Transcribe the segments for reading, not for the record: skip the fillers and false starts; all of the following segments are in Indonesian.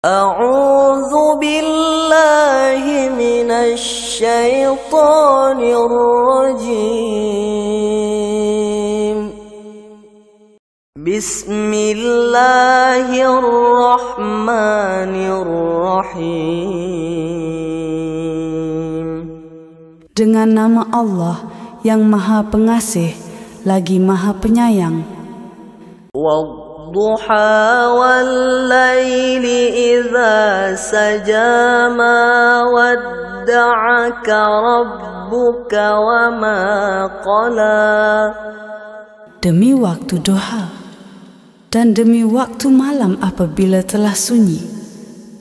A'udzu billahi minasy syaithanir rajim. Bismillahirrahmanirrahim. Dengan nama Allah yang Maha Pengasih lagi Maha Penyayang. Wadduha wal-laili idza saja ma wadda'aka rabbuka wa ma qala. Demi waktu duha dan demi waktu malam apabila telah sunyi,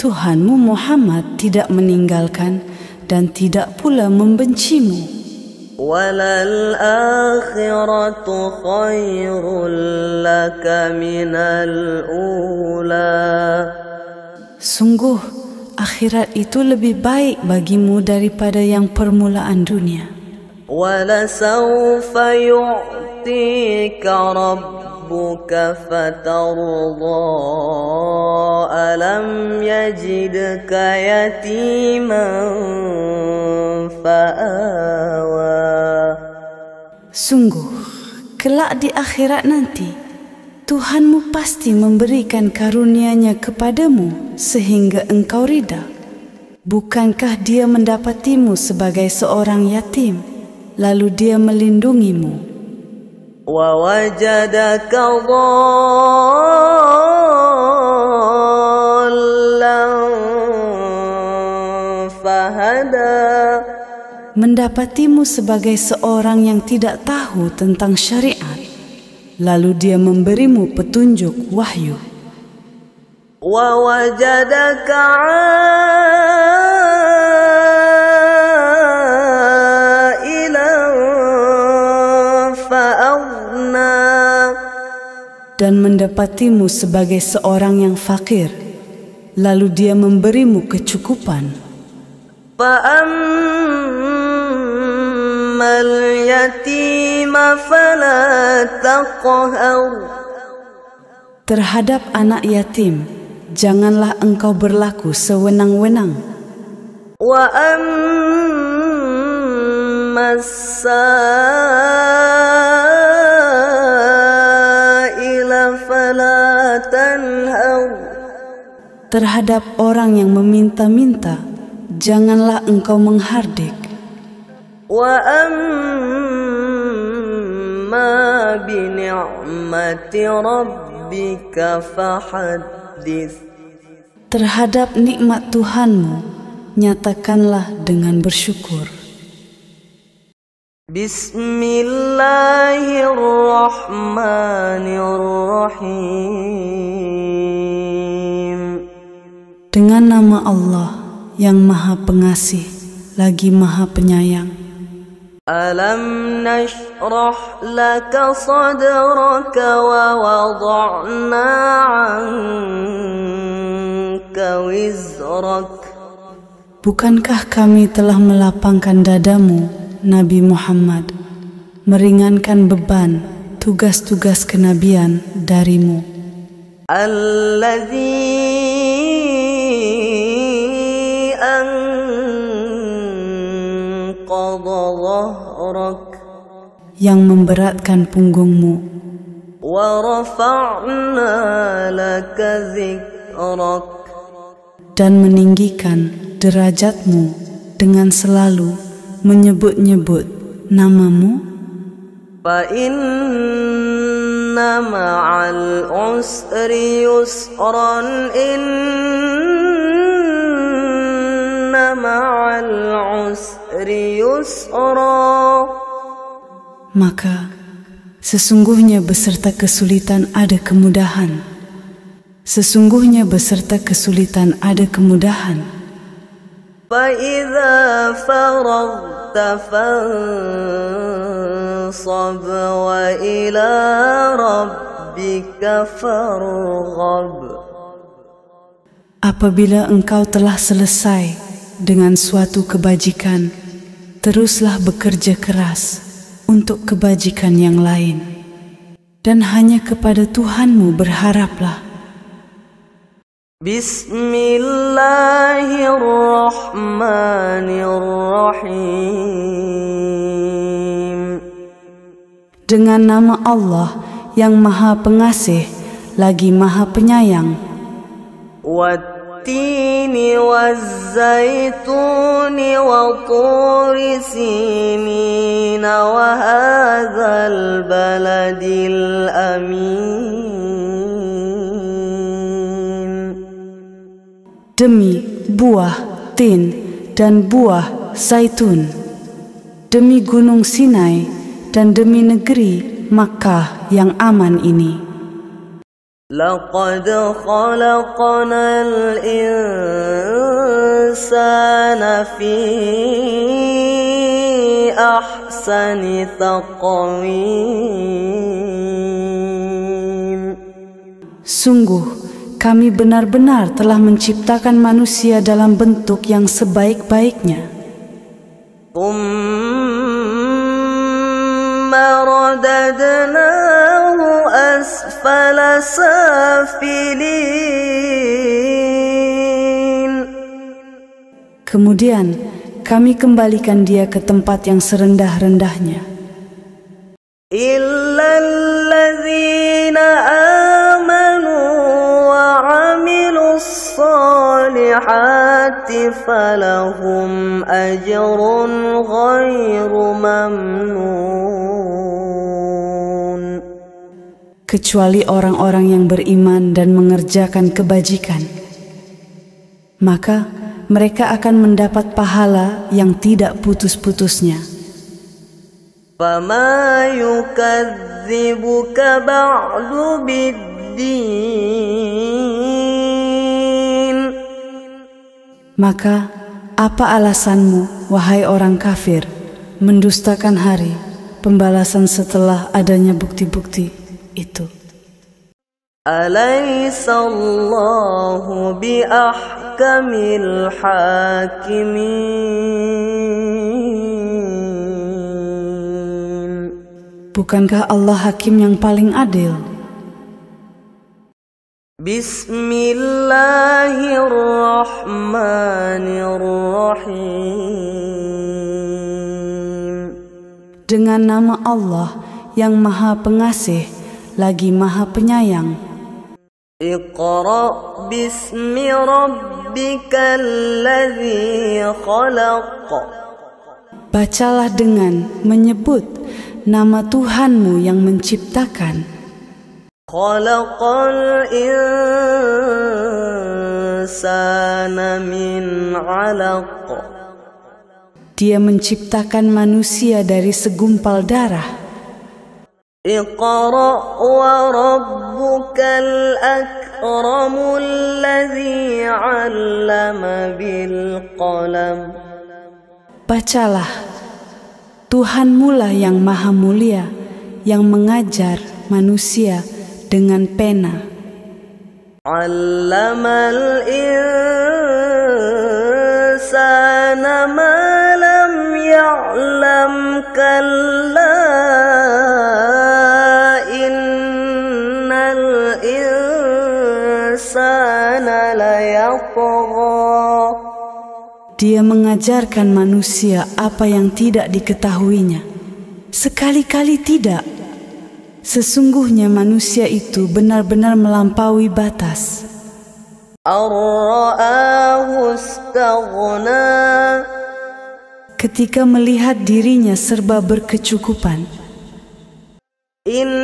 Tuhanmu Muhammad tidak meninggalkan dan tidak pula membencimu. Walal akhiratu khairul laka minal ula. Sungguh akhirat itu lebih baik bagimu daripada yang permulaan dunia. Walasawfa yu'tika rabbuka fatarda. Alam yajidka yatiman fa'awa. Sungguh, kelak di akhirat nanti, Tuhanmu pasti memberikan karunia-Nya kepadamu sehingga engkau rida. Bukankah Dia mendapatimu sebagai seorang yatim, lalu Dia melindungimu? Wa wajadaka dhallan fahada. Mendapatimu sebagai seorang yang tidak tahu tentang syariat, lalu Dia memberimu petunjuk wahyu. Wa wajadaka 'ailan fa'aghna. Dan mendapatimu sebagai seorang yang fakir, lalu Dia memberimu kecukupan. Fa'ammal yatima fala taqhar. Terhadap anak yatim, janganlah engkau berlaku sewenang-wenang. Wa ammas sa'ila fala tanhar. Terhadap orang yang meminta-minta, janganlah engkau menghardik. Wa amma bi ni'mati rabbika fahaddits. Terhadap nikmat Tuhanmu, nyatakanlah dengan bersyukur. Bismillahirrahmanirrahim. Dengan nama Allah yang Maha Pengasih lagi Maha Penyayang. Alam nashrah laka sadraka wa wada'na 'anka wizrak. Bukankah kami telah melapangkan dadamu, Nabi Muhammad, meringankan beban tugas-tugas kenabian darimu. Allazi yang memberatkan punggungmu. Wa rafa'na laka dzikrak. Dan meninggikan derajatmu dengan selalu menyebut-nyebut namamu. Fa inna ma'al usri yusran. Inna ma'al usri yusra. Maka sesungguhnya beserta kesulitan ada kemudahan. Sesungguhnya beserta kesulitan ada kemudahan. Fa idza faraghta fansab wa ila rabbika farghab. Apabila engkau telah selesai dengan suatu kebajikan, teruslah bekerja keras untuk kebajikan yang lain, dan hanya kepada Tuhanmu berharaplah. Bismillahirrahmanirrahim. Dengan nama Allah yang Maha Pengasih lagi Maha Penyayang. Wattini wazzaituni wa turi sinina wa hadzal baladil amin. Demi buah tin dan buah zaitun, demi gunung Sinai dan demi negeri Makkah yang aman ini. Laqad khalaqnal insana fi ahsani taqwim. Sungguh kami benar-benar telah menciptakan manusia dalam bentuk yang sebaik-baiknya. Radadnahu asfala safilin. Kemudian kami kembalikan dia ke tempat yang serendah-rendahnya. Illalladzina amanu wa amilus solihati falahum ajrun ghairu mamnun. Kecuali orang-orang yang beriman dan mengerjakan kebajikan, maka mereka akan mendapat pahala yang tidak putus-putusnya. Fama yukadzibuka ba'du biddin. Maka apa alasanmu, wahai orang kafir, mendustakan hari pembalasan setelah adanya bukti-bukti itu? Alaisallahu biahkamil hakimin. Bukankah Allah hakim yang paling adil? Bismillahirrahmanirrahim. Dengan nama Allah yang Maha Pengasih lagi Maha Penyayang. Iqra bismi rabbikal ladzi khalaq. Bacalah dengan menyebut nama Tuhanmu yang menciptakan. Khalaqal insana min 'alaq. Dia menciptakan manusia dari segumpal darah. Iqra wa rabbukal akramul ladzi 'allama bil qalam. Bacalah, Tuhanmu lah yang maha mulia, yang mengajar manusia dengan pena. 'Allamal insana ma lam ya'lam kalla Dia mengajarkan manusia apa yang tidak diketahuinya. Sekali-kali tidak. Sesungguhnya manusia itu benar-benar melampaui batas. Ar-ra'ahu istaghna. Ketika melihat dirinya serba berkecukupan. Inna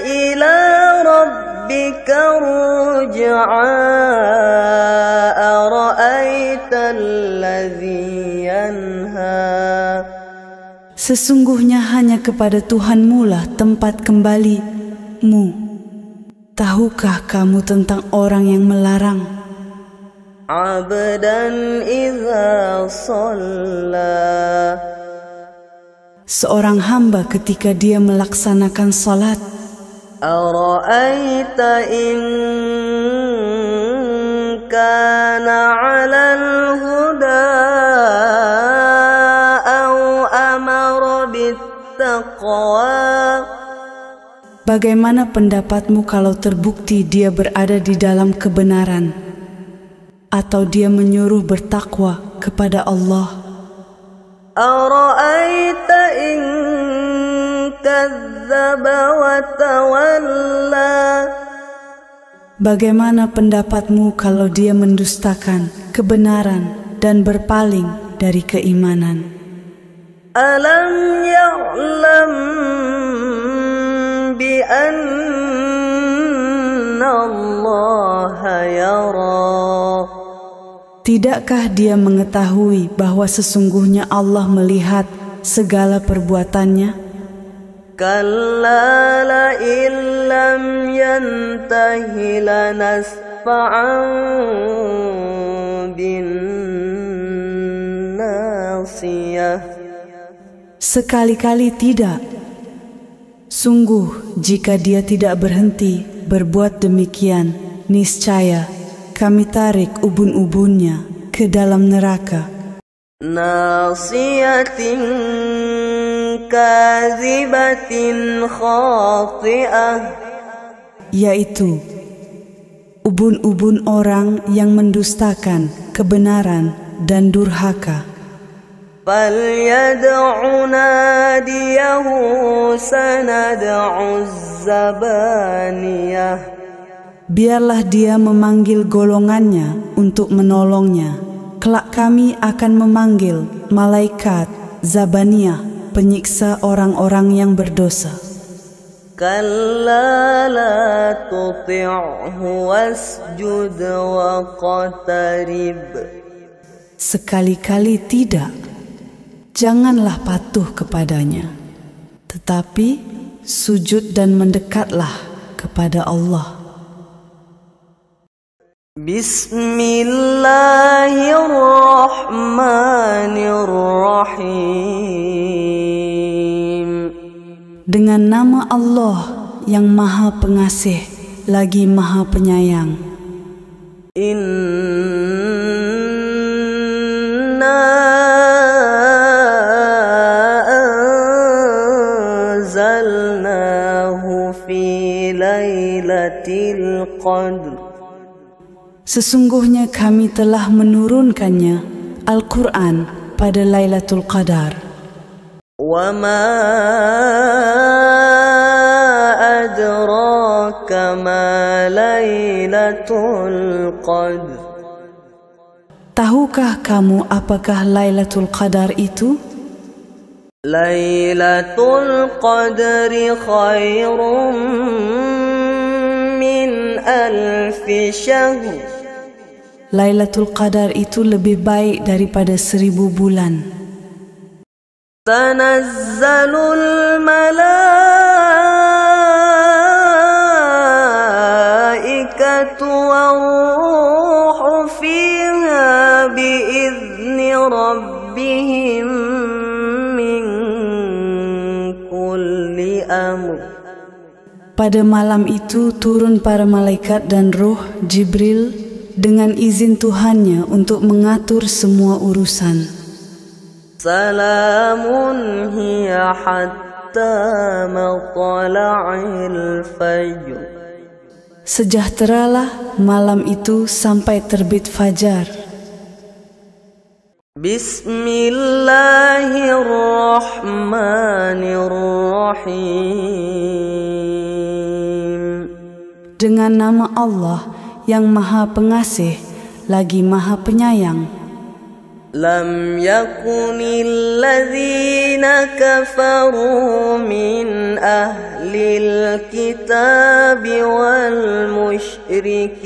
ila rabbika ruj'a. Ara'aital ladzi yanha. Sesungguhnya hanya kepada Tuhanmu lah tempat kembalimu. Tahukah kamu tentang orang yang melarang? Abdan idza shalla. Seorang hamba ketika dia melaksanakan salat. Ara'aita in kana 'alal huda aw amara bit taqwa. Bagaimana pendapatmu kalau terbukti dia berada di dalam kebenaran, atau dia menyuruh bertakwa kepada Allah? Ara'aita in kadzdzaba wa tawalla. Bagaimana pendapatmu kalau dia mendustakan kebenaran dan berpaling dari keimanan? Alam ya'lam bi anna Allah yara. Tidakkah dia mengetahui bahwa sesungguhnya Allah melihat segala perbuatannya? Kalla la illam yantahi lanasfa'an bin nasiyah. Sekali-kali tidak. Sungguh, jika dia tidak berhenti berbuat demikian, niscaya kami tarik ubun-ubunnya ke dalam neraka. Nasiyatin kadzibatin khati'ah, yaitu ubun-ubun orang yang mendustakan kebenaran dan durhaka. Falyad'u nadiyahu sanad'u zabaniyah. Biarlah dia memanggil golongannya untuk menolongnya. Kelak kami akan memanggil malaikat Zabaniyah, penyiksa orang-orang yang berdosa. Kalla la tuti'hu wasjud waqtarib. Sekali-kali tidak. Janganlah patuh kepadanya, tetapi sujud dan mendekatlah kepada Allah. Bismillahirrahmanirrahim. Dengan nama Allah yang Maha Pengasih lagi Maha Penyayang. Inna anzalnahu fi lailatul qadr. Sesungguhnya kami telah menurunkannya Al-Quran pada Lailatul Qadar. Wa ma adraka ma Lailatul Qadr. Tahukah kamu apakah Lailatul Qadar itu? Lailatul Qadri khairum min alfi syahr. Lailatul Qadar itu lebih baik daripada 1000 bulan. Tanazzalul malaikatu war-ruhu fiha bi'izni rabbihim min kulli amr. Pada malam itu turun para malaikat dan roh Jibril dengan izin Tuhannya untuk mengatur semua urusan. Salamun hiya hatta matla'il fajr. Sejahteralah malam itu sampai terbit fajar. Bismillahirrahmanirrahim. Dengan nama Allah yang Maha Pengasih lagi Maha Penyayang. Lam yakunil ladzina kafaru min ahlil kitab wal musyrikin.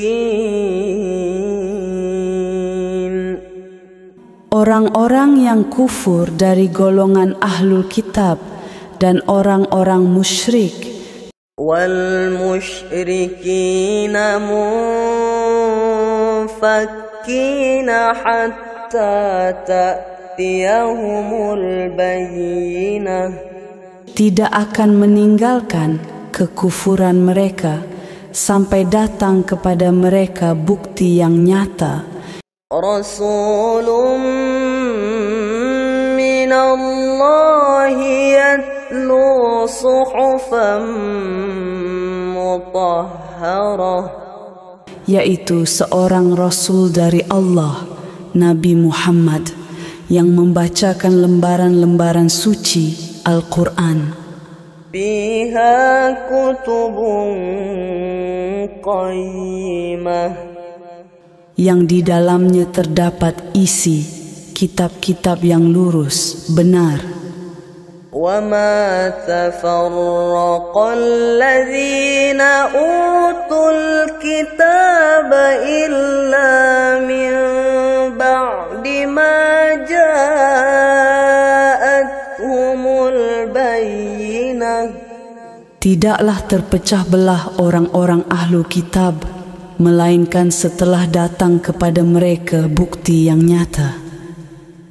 Orang-orang yang kufur dari golongan ahlul kitab dan orang-orang musyrik wal musyrikina munfakkina hatta ta'tiyahumul bayyinah. Tidak akan meninggalkan kekufuran mereka sampai datang kepada mereka bukti yang nyata. Rasulun minallahi yatlu صحفا مطهرة, yaitu seorang Rasul dari Allah, Nabi Muhammad, yang membacakan lembaran-lembaran suci Al-Quran. فيها كتب قيمة, yang di dalamnya terdapat isi kitab-kitab yang lurus, benar. وما تفرق الذين أوتوا الكتاب إلا من بعد ما جاءتهم البينة. Tidaklah terpecah belah orang-orang ahlu kitab, melainkan setelah datang kepada mereka bukti yang nyata.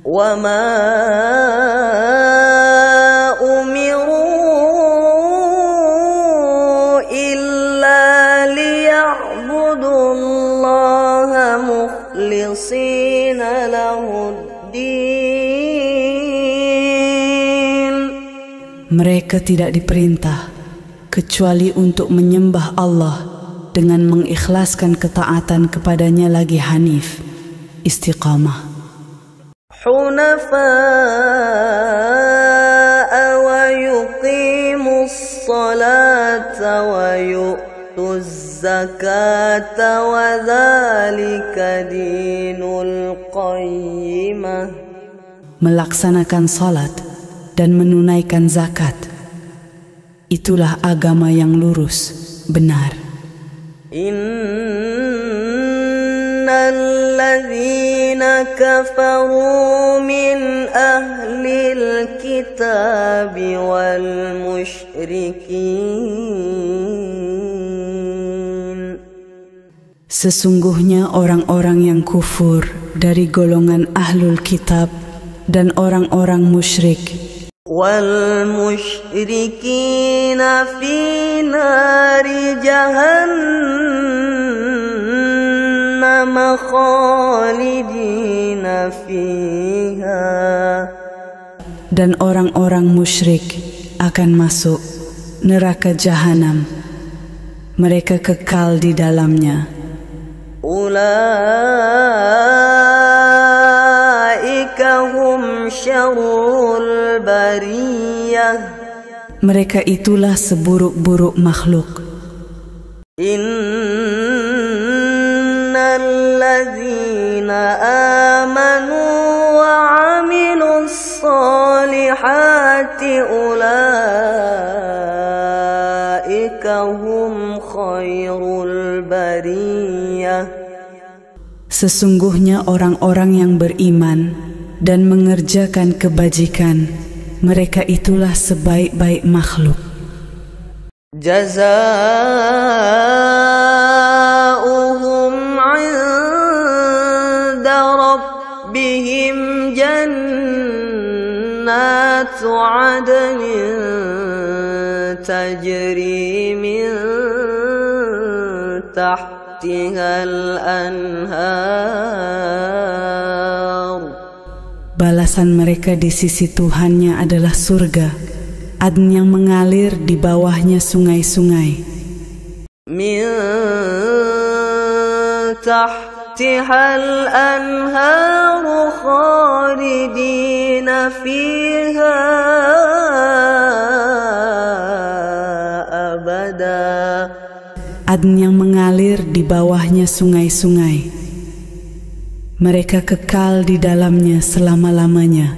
وما أمروا إلا ليعبدوا الله مخلصين له الدين. Mereka tidak diperintah kecuali untuk menyembah Allah dengan mengikhlaskan ketaatan kepadanya lagi hanif, istiqamah. حنفاء ويقيموا الصلاة ويؤتوا الزكاة وذلك دين القيمة. Melaksanakan salat dan menunaikan zakat, itulah agama yang lurus, benar. الذين كفروا من أهل الكتاب والمشركين. Sesungguhnya orang-orang yang kufur dari golongan ahlul kitab dan orang-orang musyrik, والمشركين في نار جهنم خالدين فيها. dan orang-orang musyrik akan masuk neraka jahanam, mereka kekal di dalamnya. Ulaika hum syarrul bariyah. Mereka itulah seburuk-buruk makhluk. Innalladzina amanu wa amilus solihati ulaika hum khairul bariyah. Sesungguhnya orang-orang yang beriman dan mengerjakan kebajikan, mereka itulah sebaik-baik makhluk. Jazaohum 'inda rabbihim jannatu 'adnin tajri min tahtihal anhar. Balasan mereka di sisi Tuhannya adalah surga, Adn yang mengalir di bawahnya sungai-sungai. Min tahtihal anhar khalidina fiha abada. Adn yang mengalir di bawahnya sungai-sungai. Mereka kekal di dalamnya selama-lamanya.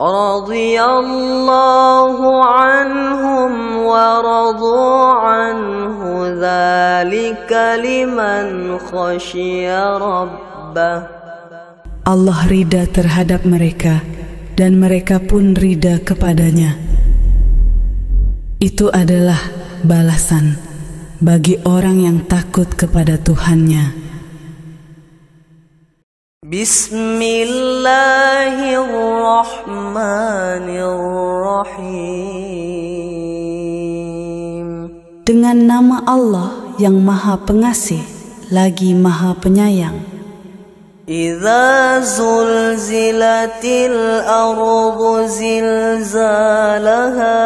Radiyallahu anhum wa radu anhu dzalika liman khasyiya rabbah. Allah ridha terhadap mereka dan mereka pun ridha kepadanya. Itu adalah balasan bagi orang yang takut kepada Tuhannya. Bismillahirrahmanirrahim. Dengan nama Allah yang Maha Pengasih lagi Maha Penyayang. إذا زلزلت الأرض زلزالها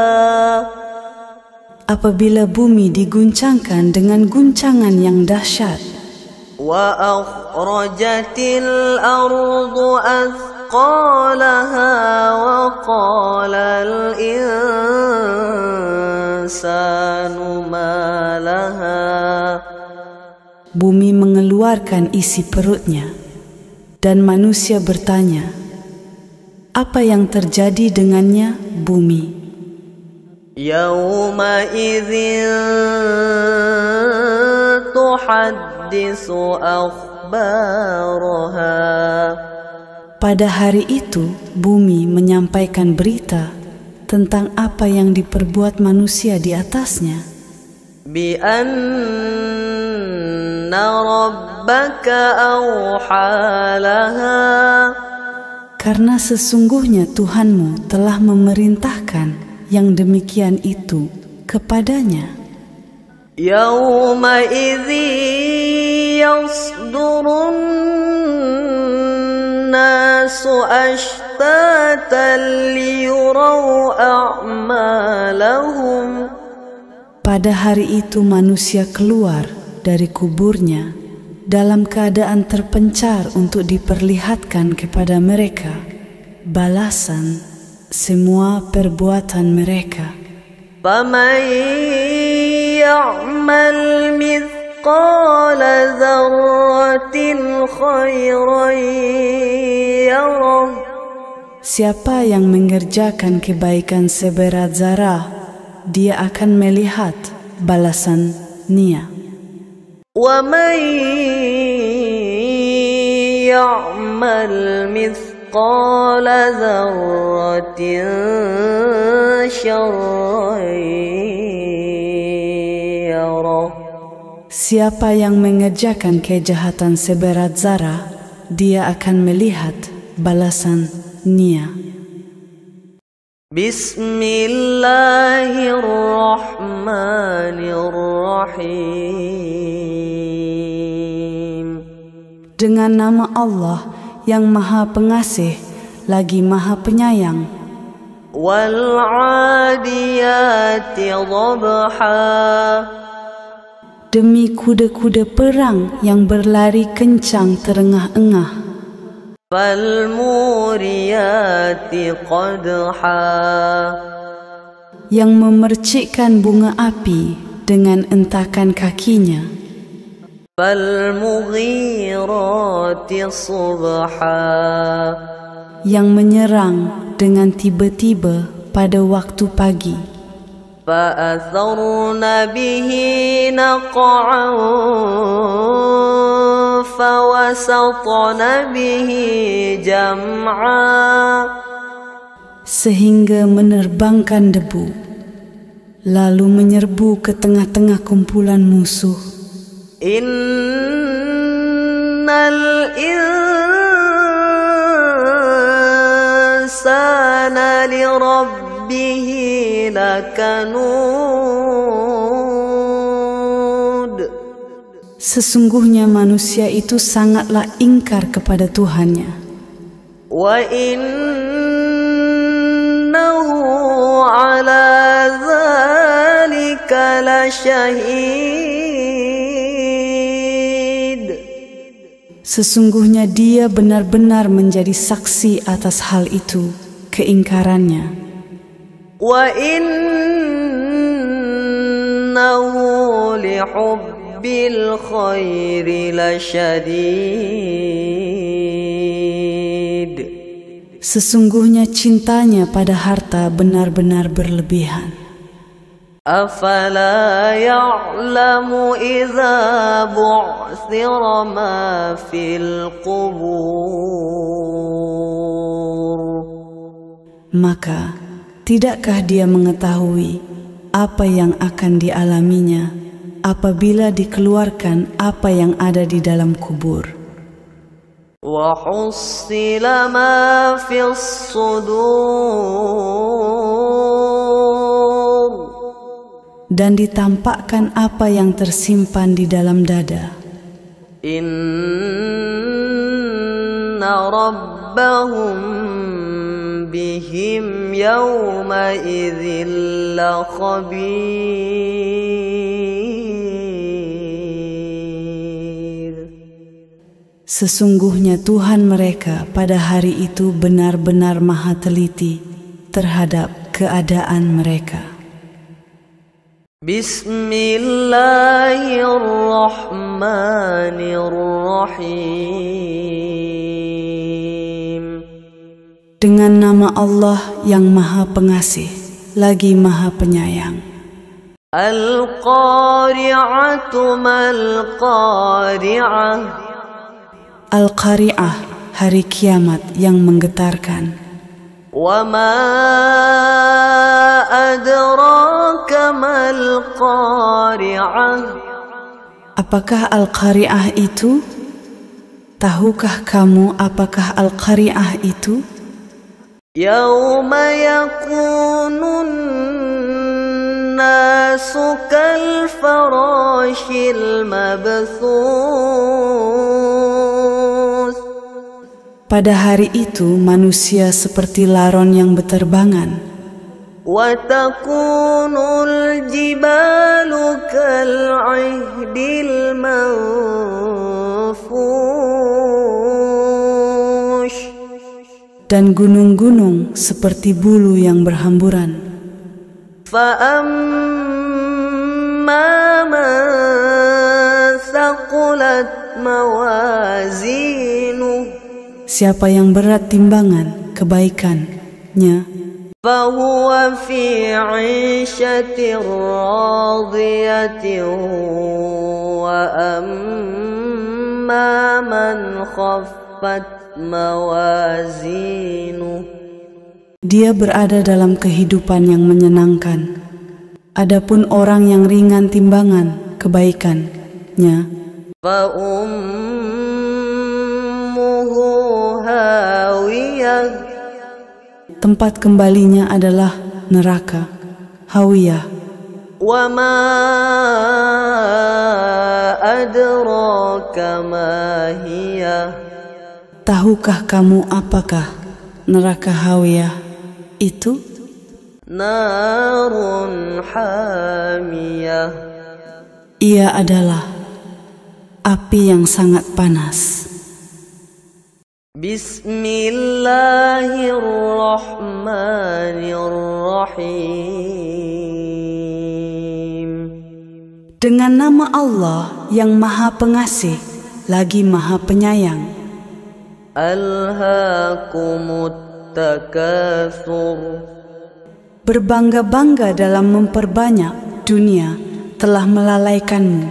Apabila bumi diguncangkan dengan guncangan yang dahsyat, وأخرجت الأرض أثقالها وقال الإنسان ما لها bumi mengeluarkan isi perutnya, dan manusia bertanya, apa yang terjadi dengannya bumi? يومئذ تحدث أخبارها Pada hari itu, bumi menyampaikan berita tentang apa yang diperbuat manusia di atasnya. بأن ربك أوحى لها Karena sesungguhnya Tuhanmu telah memerintahkan yang demikian itu kepadanya. يومئذ يصدر الناس أشتاتا ليروا أعمالهم Pada hari itu manusia keluar dari kuburnya dalam keadaan terpencar untuk diperlihatkan kepada mereka balasan semua perbuatan mereka. فمن يعمل مثقال ذرة خيرا يره Siapa yang mengerjakan kebaikan seberat zarah, dia akan melihat balasan nia. ومن يعمل مثقال ذرة شرا يره Siapa yang mengerjakan kejahatan seberat zarah, dia akan melihat balasan nia. Bismillahirrahmanirrahim. Dengan nama Allah yang Maha Pengasih lagi Maha Penyayang. Wal 'adiyati dhabha. Demi kuda-kuda perang yang berlari kencang terengah-engah. Fal muriyati qadha. Yang memercikkan bunga api dengan entakan kakinya. Fal mughirati subha. Yang menyerang dengan tiba-tiba pada waktu pagi. فأثرن به نقعا فوسطن به جمعا. Sehingga menerbangkan debu, lalu menyerbu ke tengah-tengah kumpulan musuh. Innal insana lirabbih lakanud. Sesungguhnya manusia itu sangatlah ingkar kepada Tuhannya. Wa innahu ala dzalika lasyahid. Sesungguhnya dia benar-benar menjadi saksi atas hal itu, keingkarannya. Wa innahu lihubbil khairi lasyadid. Sesungguhnya cintanya pada harta benar-benar berlebihan. Afala ya'lamu idza bu'thira ma fil qubur. Maka tidakkah dia mengetahui apa yang akan dialaminya apabila dikeluarkan apa yang ada di dalam kubur? Wa hussila ma fis sudur. Dan ditampakkan apa yang tersimpan di dalam dada. Innal ربهم بهم يومئذ لخبير. Sesungguhnya Tuhan mereka pada hari itu benar-benar maha teliti terhadap keadaan mereka. Bismillahirrahmanirrahim. Dengan nama Allah yang maha pengasih lagi maha penyayang. Al-Qari'atu mal-Qari'ah. Al-Qari'ah, hari kiamat yang menggetarkan. Wa ma adraka mal-Qari'ah. Apakah Al-Qari'ah itu? Tahukah kamu apakah Al-Qari'ah itu? Yauma yakunun nasu kal-farashil mabthus. Pada hari itu manusia seperti laron yang berterbangan. Wa takunul jibalu kal-'ihdil manfush. Dan gunung-gunung seperti bulu yang berhamburan. فَأَمَّا مَنْ ثَقُلَتْ مَوَازِينُهُ. Siapa yang berat timbangan kebaikannya, فَهُوَ فِي عِيشَةٍ رَاضِيَةٍ وَأَمَّا مَنْ خَفَّتْ مَوَازِينُهُ. dia berada dalam kehidupan yang menyenangkan. Adapun orang yang ringan timbangan kebaikannya, فَأُمُّهُ هَاوِيَةٌ. tempat kembalinya adalah neraka, hawiyah. وَمَا أَدْرَاكَ مَا هِيَهْ. Tahukah kamu apakah neraka hawiyah itu? Narun hamiyah. Ia adalah api yang sangat panas. Bismillahirrahmanirrahim. Dengan nama Allah yang maha pengasih lagi maha penyayang. Alhaakumut takatsur. Berbangga-bangga dalam memperbanyak dunia telah melalaikanmu.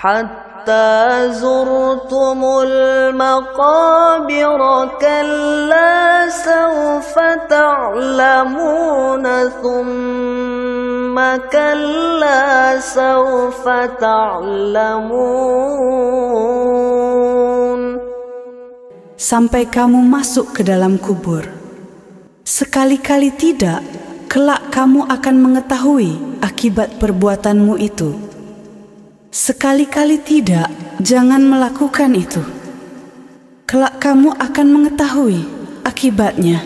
Hatta zurtumul maqabira kalla sawfa ta'lamuna thumma kalla sawfa ta'lamun. Sampai kamu masuk ke dalam kubur. Sekali-kali tidak, kelak kamu akan mengetahui akibat perbuatanmu itu. Sekali-kali tidak, jangan melakukan itu. Kelak kamu akan mengetahui akibatnya.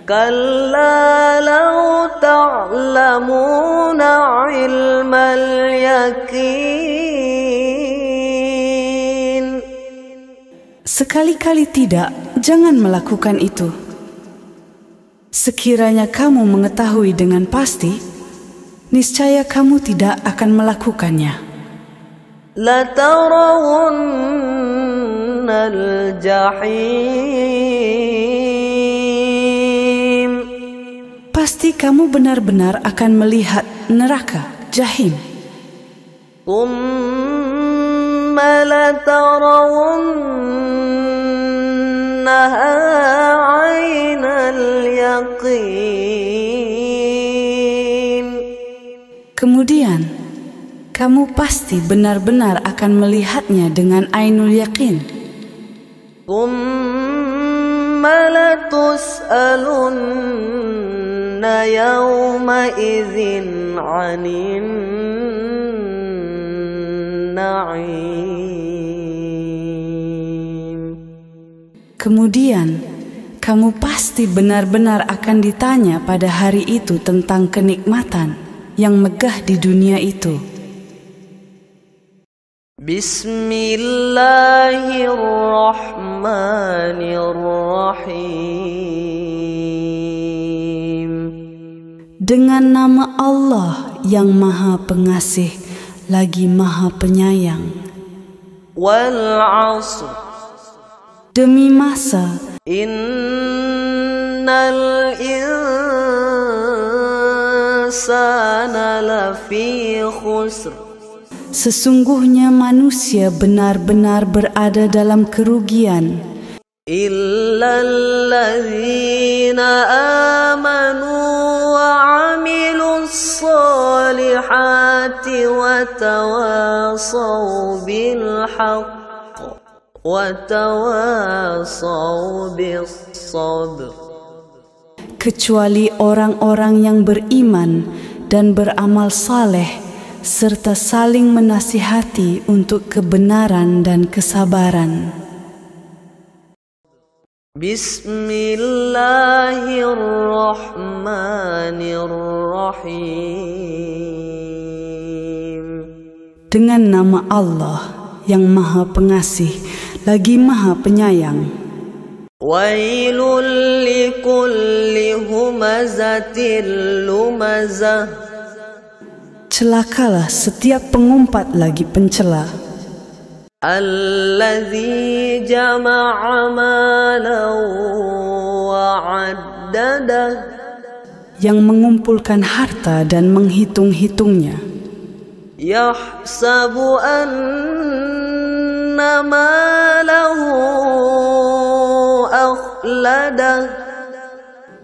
Kalla law ta'lamuna ilmal yakin. Sekali-kali tidak, jangan melakukan itu. Sekiranya kamu mengetahui dengan pasti, niscaya kamu tidak akan melakukannya. Latarawunnal jahim. Pasti kamu benar-benar akan melihat neraka jahim. Thumma latarawunnaha 'ainal yaqin. Kemudian kamu pasti benar-benar akan melihatnya dengan ainul yakin. Thumma latus'alunna yawma idzin 'anin na'im. Kemudian, kamu pasti benar-benar akan ditanya pada hari itu tentang kenikmatan yang megah di dunia itu. Bismillahirrahmanirrahim. Dengan nama Allah yang Maha Pengasih lagi Maha Penyayang. Wal 'ashr. Demi masa, Innal insana lafi khusr. sesungguhnya manusia benar-benar berada dalam kerugian, Illalladzina amanu wa 'amilus solihati wa tawasaw bil haqq wa tawasaw bis sabr. kecuali orang-orang yang beriman dan beramal saleh serta saling menasihati untuk kebenaran dan kesabaran. Bismillahirrahmanirrahim. Dengan nama Allah yang Maha Pengasih lagi Maha Penyayang. Wailul likulli humazatil lumazah. Celakalah setiap pengumpat lagi pencela, Alladzi jama'a malan wa 'addadah. yang mengumpulkan harta dan menghitung-hitungnya. Yahsabu anna malahu akhladah.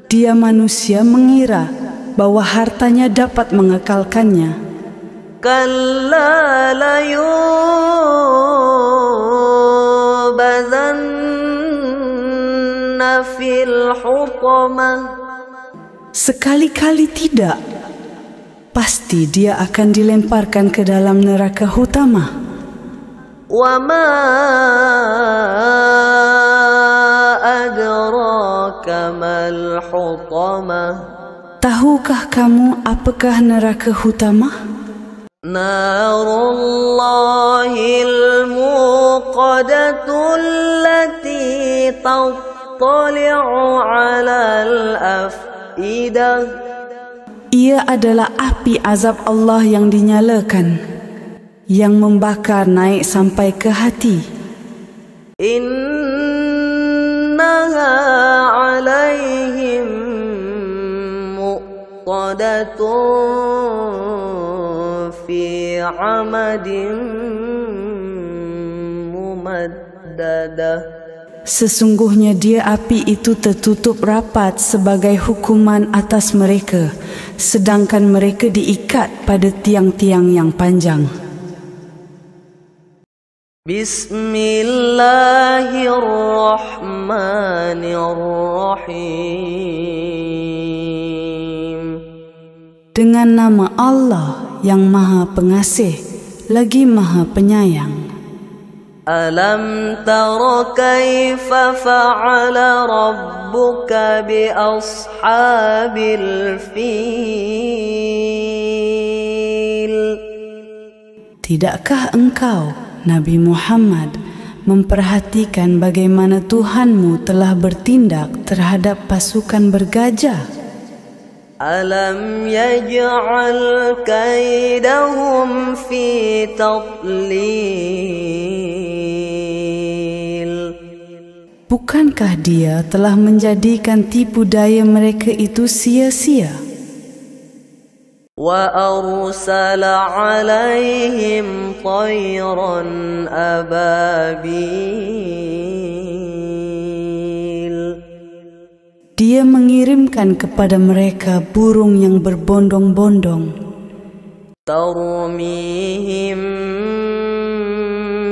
Dia manusia mengira bahwa hartanya dapat mengekalkannya. Kalla layubadzanna fil hutamah. Sekali-kali tidak. Pasti dia akan dilemparkan ke dalam neraka hutamah. Wa ma adraka mal hutamah. Tahukah kamu apakah neraka hutamah? Narullahil muqadatul lati tattali'u 'alal afidah. Ia adalah api azab Allah yang dinyalakan, yang membakar naik sampai ke hati. Innaha 'alaihim muqadatun fi 'amadin mumaddadah. Sesungguhnya dia api itu tertutup rapat sebagai hukuman atas mereka, sedangkan mereka diikat pada tiang-tiang yang panjang. Bismillahirrahmanirrahim. Dengan nama Allah yang Maha Pengasih lagi Maha Penyayang. Alam tara kaifa fa'ala rabbuka bi ashabil fil. Tidakkah engkau, Nabi Muhammad, memperhatikan bagaimana Tuhanmu telah bertindak terhadap pasukan bergajah? Alam yaj'al kaidahum fi tadlil. Bukankah dia telah menjadikan tipu daya mereka itu sia-sia? Wa arsala 'alaihim tayran ababil. Dia mengirimkan kepada mereka burung yang berbondong-bondong. Tarmihim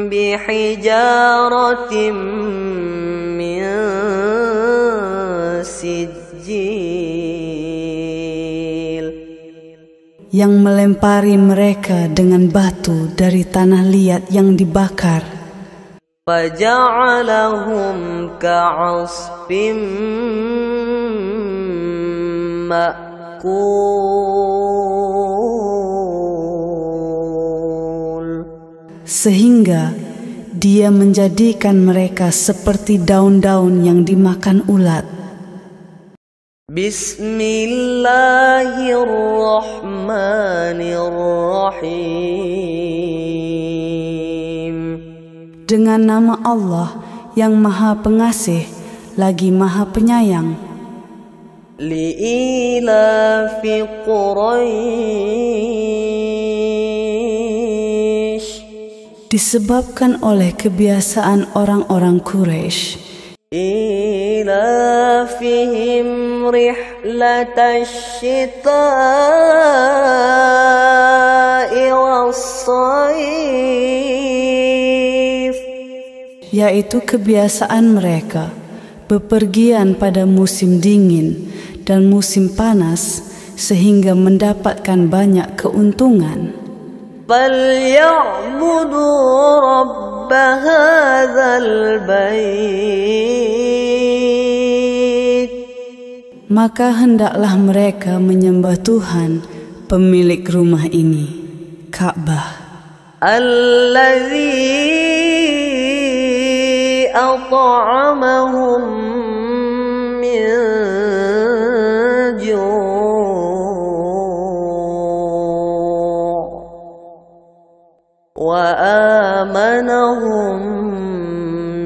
bihijaratim min sijil. Yang melempari mereka dengan batu dari tanah liat yang dibakar. فجعلهم كعصف مأكول. Sehingga Dia menjadikan mereka seperti daun-daun yang dimakan ulat. Bismillahirrahmanirrahim. Dengan nama Allah yang Maha Pengasih lagi Maha Penyayang. Li'ilafi Quraisy. Disebabkan oleh kebiasaan orang-orang Quraisy. Ilafihim rihlatash shita'i was-shayf. Yaitu kebiasaan mereka bepergian pada musim dingin dan musim panas sehingga mendapatkan banyak keuntungan. فَلْيَعْبُدُوا رَبَّ هَذَا الْبَيْتِ. Maka hendaklah mereka menyembah Tuhan, pemilik rumah ini, Ka'bah. الَّذِي أَطْعَمَهُم مِّن جُوعٍ وَآمَنَهُم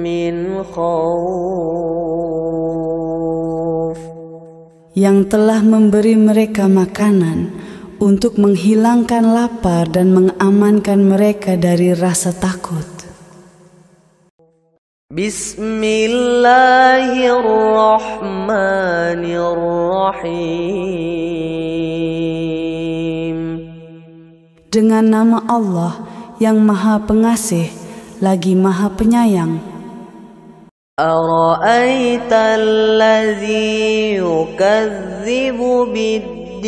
مِّنْ خَوْفٍ. Yang telah memberi mereka makanan untuk menghilangkan lapar dan mengamankan mereka dari rasa takut. Bismillahirrahmanirrahim. Dengan nama Allah yang Maha Pengasih lagi Maha Penyayang. Ara'aita allazi yukadzibu biddin.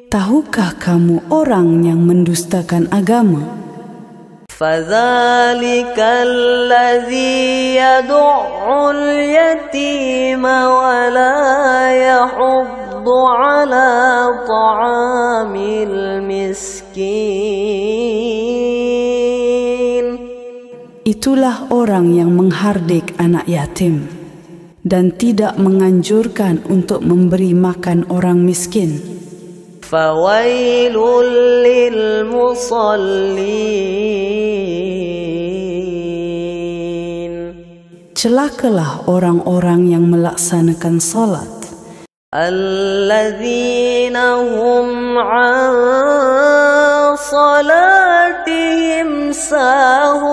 Tahukah kamu orang yang mendustakan agama? Fadzalika allazi yad'ul yatima wa la yahuddu ala ta'amil miskin. Itulah orang yang menghardik anak yatim dan tidak menganjurkan untuk memberi makan orang miskin. Fawailul lil musallin. Celakalah orang-orang yang melaksanakan salat. Alladzina hum an salatihim sahun.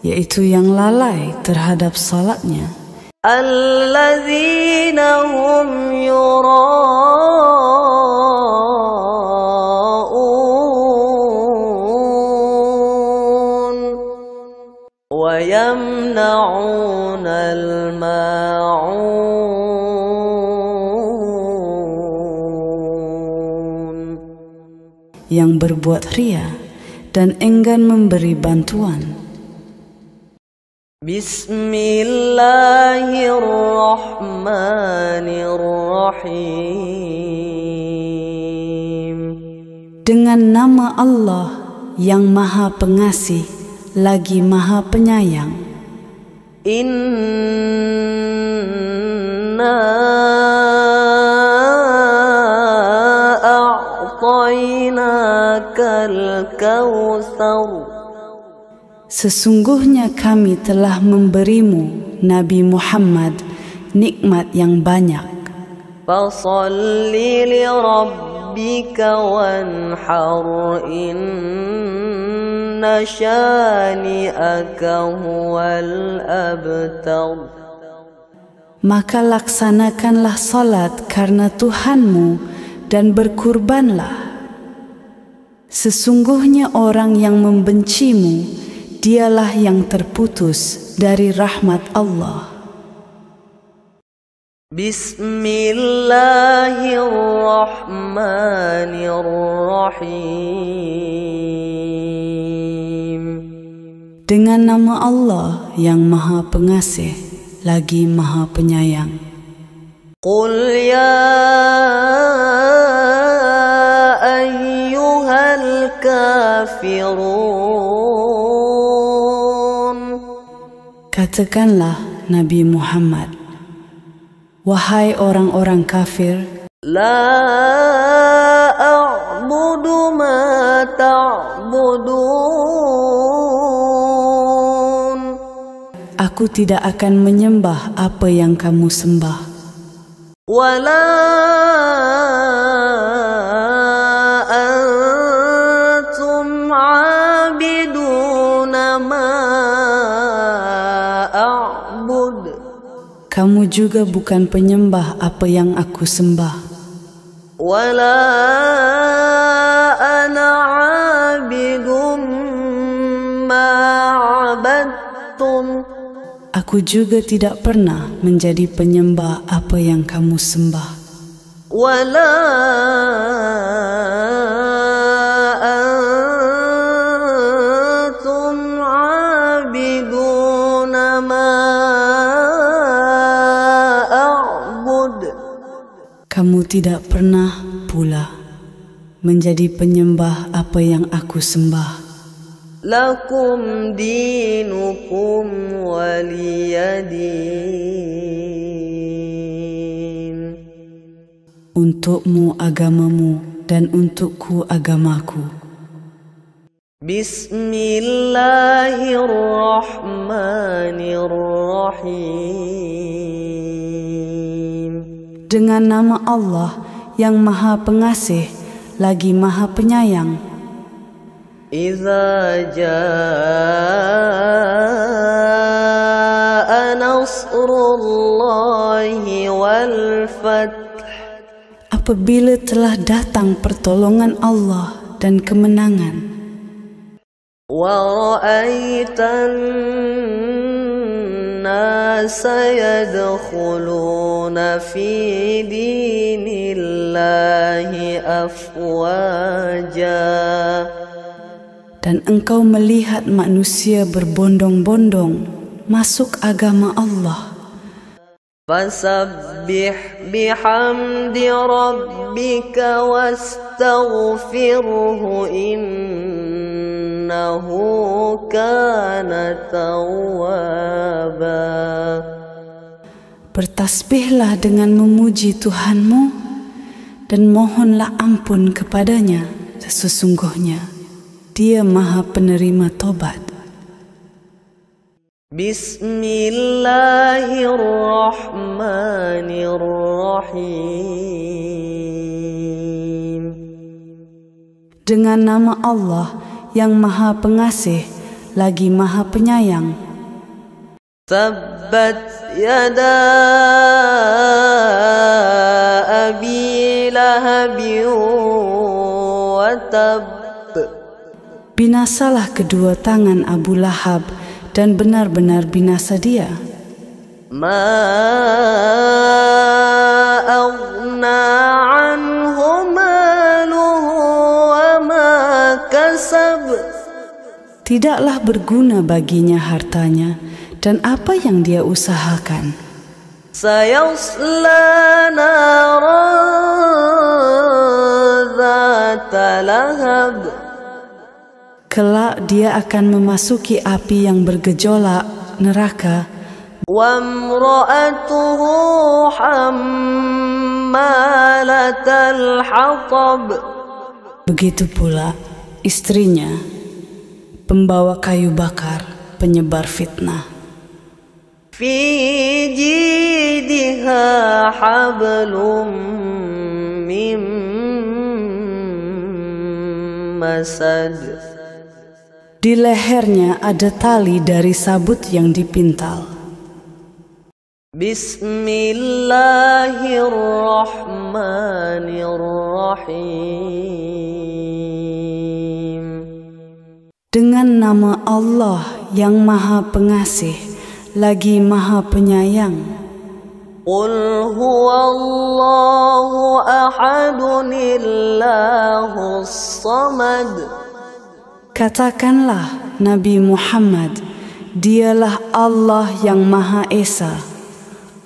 Yaitu yang lalai terhadap salatnya. Alladzina hum yura'un wa yamna'una al-ma'un. Yang berbuat ria dan enggan memberi bantuan. Bismillahirrahmanirrahim. Dengan nama Allah yang Maha Pengasih lagi Maha Penyayang. Inna a'tainakal kautsar. Sesungguhnya kami telah memberimu, Nabi Muhammad, nikmat yang banyak. Fasalli li rabbika wanhar inna syani'aka huwal abtar. Maka laksanakanlah salat karena Tuhanmu dan berkurbanlah. Sesungguhnya orang yang membencimu dialah yang terputus dari rahmat Allah. Bismillahirrahmanirrahim. Dengan nama Allah yang Maha Pengasih lagi Maha Penyayang. Qul ya ayyuhal kafirun. Katakanlah Nabi Muhammad, wahai orang-orang kafir, La a'budu ma ta'budun. aku tidak akan menyembah apa yang kamu sembah. Wala antum 'abiduna ma a'bud. Kamu juga bukan penyembah apa yang aku sembah. Wala ana 'abidum ma 'abadtum. Aku juga tidak pernah menjadi penyembah apa yang kamu sembah. Wala antum 'abiduna ma a'bud. Kamu tidak pernah pula menjadi penyembah apa yang aku sembah. Lakum dinukum waliyadin. Untukmu agamamu dan untukku agamaku. Bismillahirrahmanirrahim. Dengan nama Allah yang Maha Pengasih lagi Maha Penyayang. Idza jaa nasrullahi wal fath. Apabila telah datang pertolongan Allah dan kemenangan. Wa ra'aitan nasa yadkhuluna fi dinillahi afwaja. Dan engkau melihat manusia berbondong-bondong masuk agama Allah. Fasabbih bihamdi rabbika wastaghfirhu innahu kana tawwaba. Bertasbihlah dengan memuji Tuhanmu dan mohonlah ampun kepadanya, sesungguhnya Dia Maha Penerima Tobat. Bismillahirrahmanirrahim. Dengan nama Allah yang Maha Pengasih lagi Maha Penyayang. Tabbat yada abi lahabin wa tab. Binasalah kedua tangan Abu Lahab dan benar-benar binasa dia. Ma aghna anhu maluhu wa ma kasab. Tidaklah berguna baginya hartanya dan apa yang dia usahakan. Sayasla naran dzata lahab. Kelak dia akan memasuki api yang bergejolak, neraka. وَامْرَأَتُهُ حَمَّالَةَ الْحَطَبِ. Begitu pula istrinya, pembawa kayu bakar, penyebar fitnah. فِي جِيدِهَا حَبْلٌ مِّن مَّسَدٍ. Di lehernya ada tali dari sabut yang dipintal. Bismillahirrahmanirrahim. Dengan nama Allah yang Maha Pengasih lagi Maha Penyayang. قل هو الله أحد الله الصمد. Katakanlah Nabi Muhammad, dialah Allah yang Maha Esa,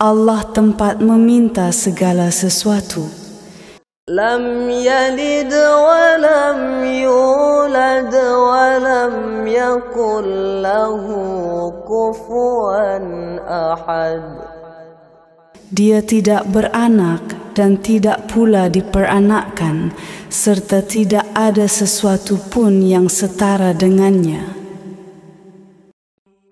Allah tempat meminta segala sesuatu. Lam yalid wa lam yulad wa lam yakul lahu kufuwan ahad. Dia tidak beranak dan tidak pula diperanakkan, serta tidak ada sesuatu pun yang setara dengannya.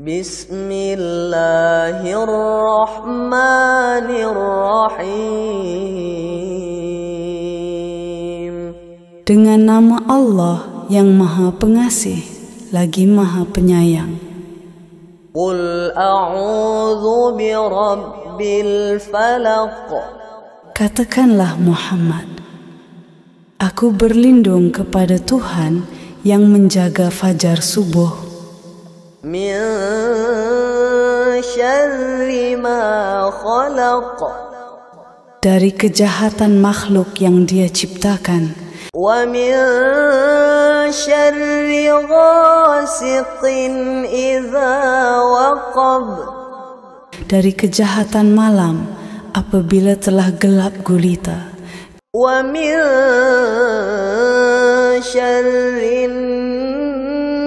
Bismillahirrahmanirrahim. Dengan nama Allah yang Maha Pengasih lagi Maha Penyayang. Qul a'udzu birabbil falaq. Katakanlah Muhammad, aku berlindung kepada Tuhan yang menjaga fajar subuh. Min syarri ma khalaq. Dari kejahatan makhluk yang Dia ciptakan. Wa min syarri ghasiqin idza waqab. Dari kejahatan malam apabila telah gelap gulita. Wa min syarrin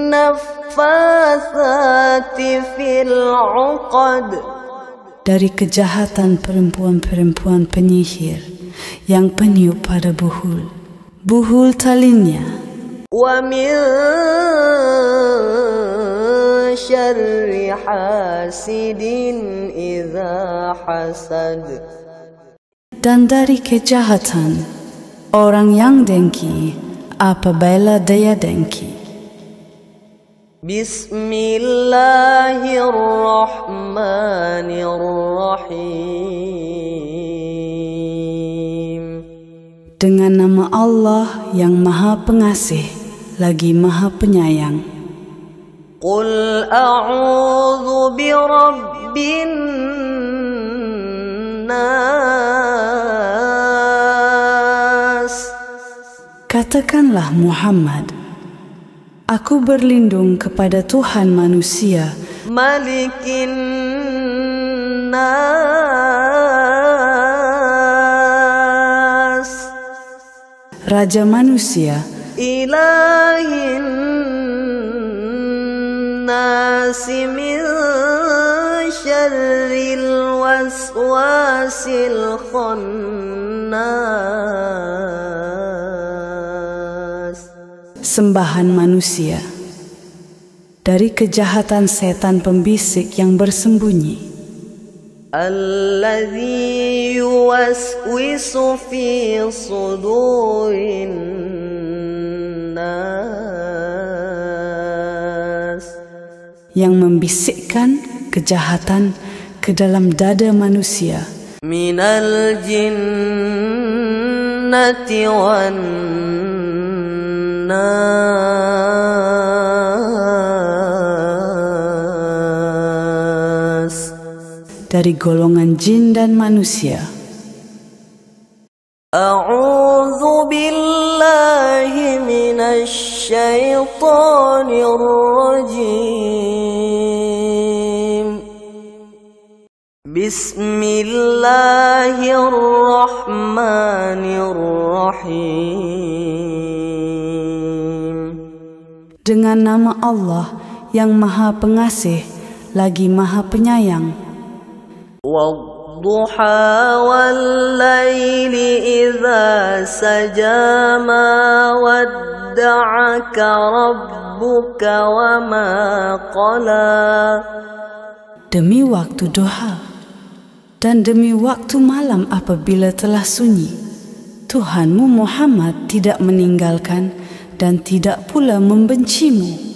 naffatsati fil 'uqad. Dari kejahatan perempuan-perempuan penyihir yang peniup pada buhul talinnya. Wa min syarri hasidin idza hasad. Dan dari kejahatan orang yang dengki apabila dia dengki. Bismillahirrahmanirrahim. Dengan nama Allah yang Maha Pengasih lagi Maha Penyayang. Qul a'udzu birabbin nas. Katakanlah Muhammad, aku berlindung kepada Tuhan manusia, Malikin nas. Raja manusia, Ilahin nasi min syarril waswasil khannas. sembahan manusia, dari kejahatan setan pembisik yang bersembunyi. Alladzi yuwaswisu fi sudurin nas. Yang membisikkan kejahatan ke dalam dada manusia. Minal jinnati wan nas. Dari golongan jin dan manusia. A'udzu billahi minasy syaithanir rajim. Bismillahirrahmanirrahim. Dengan nama Allah yang Maha Pengasih lagi Maha Penyayang. Wadduha wal-laili idza saja ma wadda'aka rabbuka wa ma qala. Demi waktu duha dan demi waktu malam apabila telah sunyi, Tuhanmu Muhammad tidak meninggalkan dan tidak pula membencimu.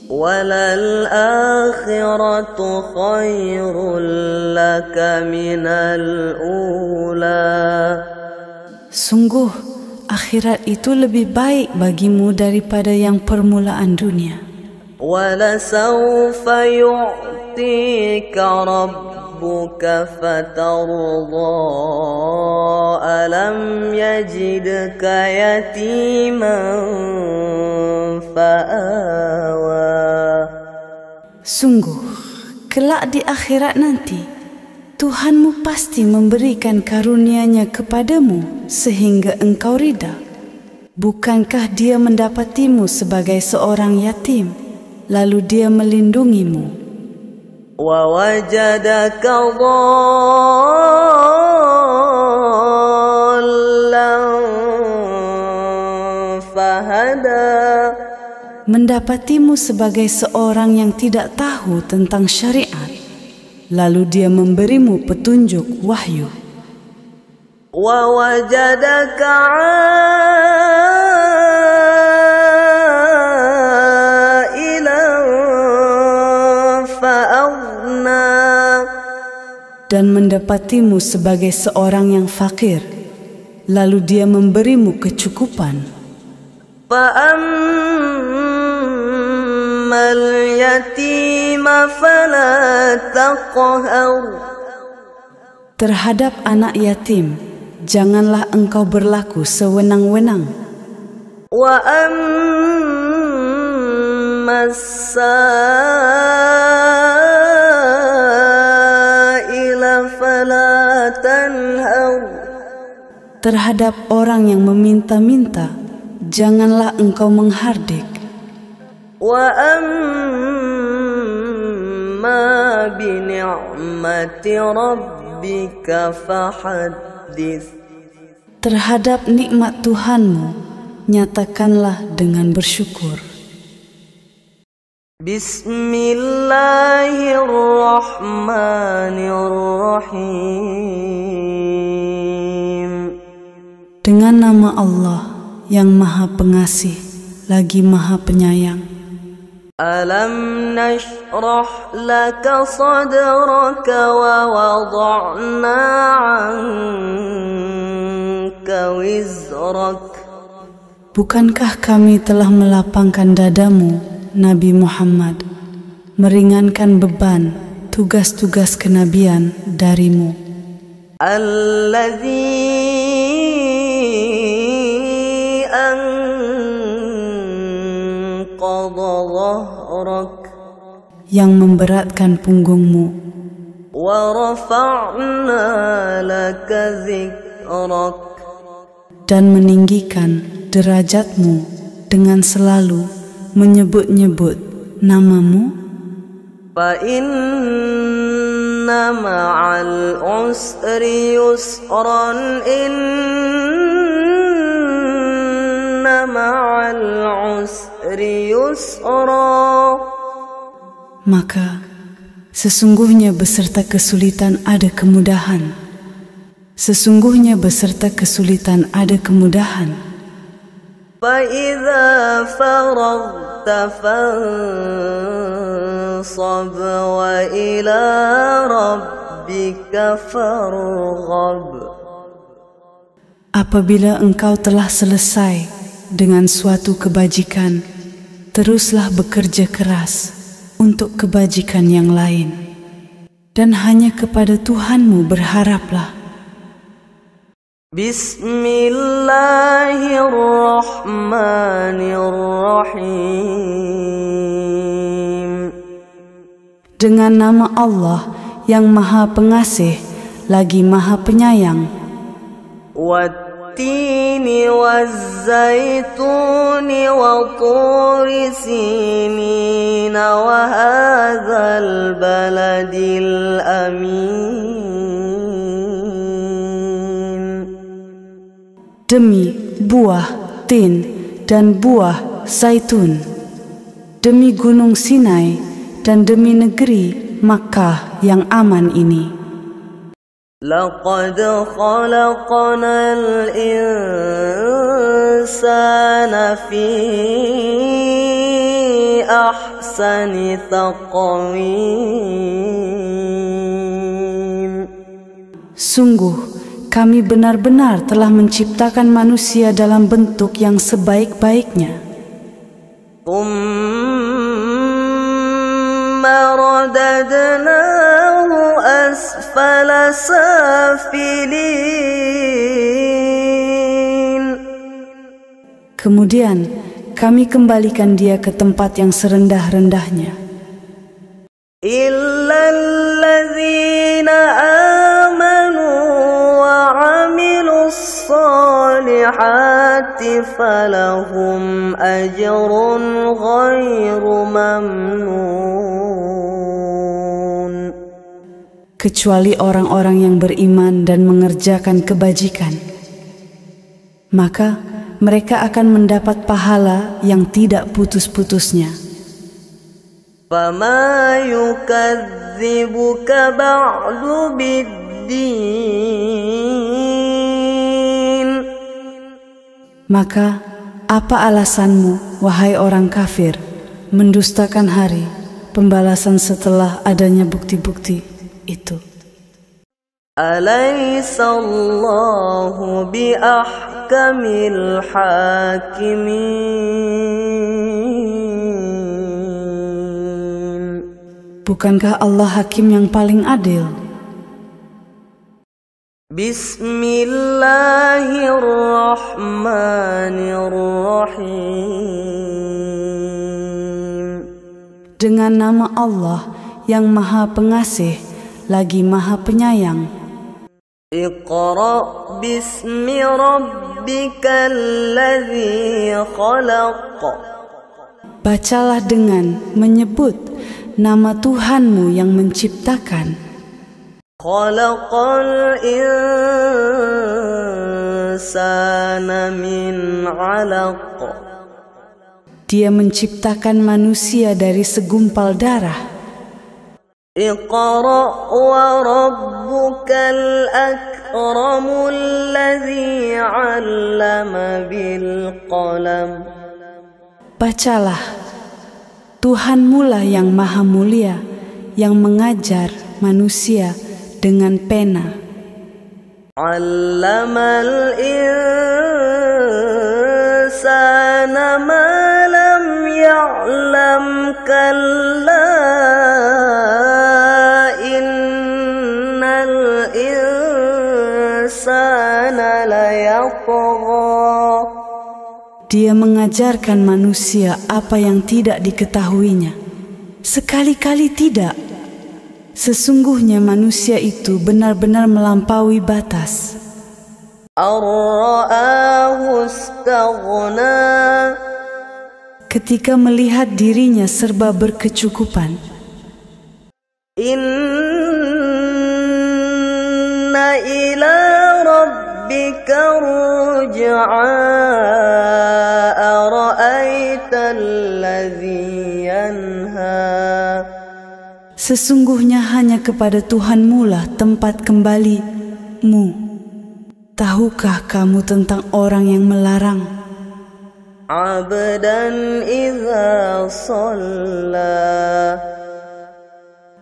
Walal akhiratu khairul laka minal ula. Sungguh akhirat itu lebih baik bagimu daripada yang permulaan dunia. Wala sawfa yu'tika rabbuka ربك فترضى ألم يجدك يتيما فآوى. Sungguh, kelak di akhirat nanti, Tuhanmu pasti memberikan karunia-Nya kepadamu sehingga engkau ridha. Bukankah Dia mendapatimu sebagai seorang yatim, lalu Dia melindungimu? وَوَجَدَكَ ضَالًّا فَهَدَى. Mendapatimu sebagai seorang yang tidak tahu tentang syariat, lalu Dia memberimu petunjuk wahyu. وَوَجَدَكَ عَائِلًا فَأَغْنَى. Dan mendapatimu sebagai seorang yang fakir, lalu Dia memberimu kecukupan. فَأَمَّا الْيَتِيمَ فَلَا تَقْهَرْ. Terhadap anak yatim, janganlah engkau berlaku sewenang-wenang. وَأَمَّا السَّائِلَ فَلَا تَنْهَرْ. Terhadap orang yang meminta-minta, janganlah engkau menghardik. وَأَمَّا بِنِعْمَةِ رَبِّكَ فَحَدِّثْ. Terhadap nikmat Tuhanmu, nyatakanlah dengan bersyukur. Bismillahirrahmanirrahim. Dengan nama Allah yang Maha Pengasih lagi Maha Penyayang. Alam nashrah laka sadraka wa wada'na 'anka wizrak. Bukankah kami telah melapangkan dadamu, Nabi Muhammad, meringankan beban tugas-tugas kenabian darimu. Allazi yang memberatkan punggungmu. Wa rafa'na laka dzikrak. Dan meninggikan derajatmu dengan selalu menyebut-nyebut namamu. Fa inna ma'al usri yusran. Inna ma'al usri yusra. Maka sesungguhnya beserta kesulitan ada kemudahan. Sesungguhnya beserta kesulitan ada kemudahan. فَإِذَا فَرَغْتَ فَانصَبْ وَإِلَى رَبِّكَ فَارْغَب. Apabila engkau telah selesai dengan suatu kebajikan, teruslah bekerja keras untuk kebajikan yang lain, dan hanya kepada Tuhanmu berharaplah. Bismillahirrahmanirrahim. Dengan nama Allah yang Maha Pengasih lagi Maha Penyayang. Wattini wazzaituni wa turi sinina wa hadzal baladil amin. Demi buah tin dan buah zaitun, demi gunung Sinai dan demi negeri Makkah yang aman ini. Laqad khalaqnal insana fi ahsani taqwim. Sungguh kami benar-benar telah menciptakan manusia dalam bentuk yang sebaik-baiknya. Thumma radadnahu أسفل سافلين. Kemudian kami kembalikan dia ke tempat yang serendah-rendahnya. إلا الذين آمنوا وعملوا الصالحات فلهم أجر غير ممنون. Kecuali orang-orang yang beriman dan mengerjakan kebajikan, maka mereka akan mendapat pahala yang tidak putus-putusnya. فما يكذبك بعد بالدين. Maka apa alasanmu, wahai orang kafir, mendustakan hari pembalasan setelah adanya bukti-bukti itu? أليس الله بأحكم الحاكمين. Bukankah Allah hakim yang paling adil? Bismillahirrahmanirrahim. Dengan nama Allah yang Maha Pengasih lagi Maha Penyayang. Iqra bismi rabbikal ladzi khalaq. Bacalah dengan menyebut nama Tuhanmu yang menciptakan. Khalaqal insana min 'alaq. Dia menciptakan manusia dari segumpal darah. Iqra wa rabbukal akramul ladzi 'allama bil qalam. Bacalah, Tuhanmulah yang maha mulia, yang mengajar manusia dengan pena. Allamal insana ma lam ya'lam kalla innal insana layatgha. Dia mengajarkan manusia apa yang tidak diketahuinya. Sekali-kali tidak. Sesungguhnya manusia itu benar-benar melampaui batas. Ar-ra'ahu istaghna. Ketika melihat dirinya serba berkecukupan. Inna ila rabbika ruj'a. Sesungguhnya hanya kepada Tuhanmu lah tempat kembalimu. Tahukah kamu tentang orang yang melarang? Abdan idza shalla.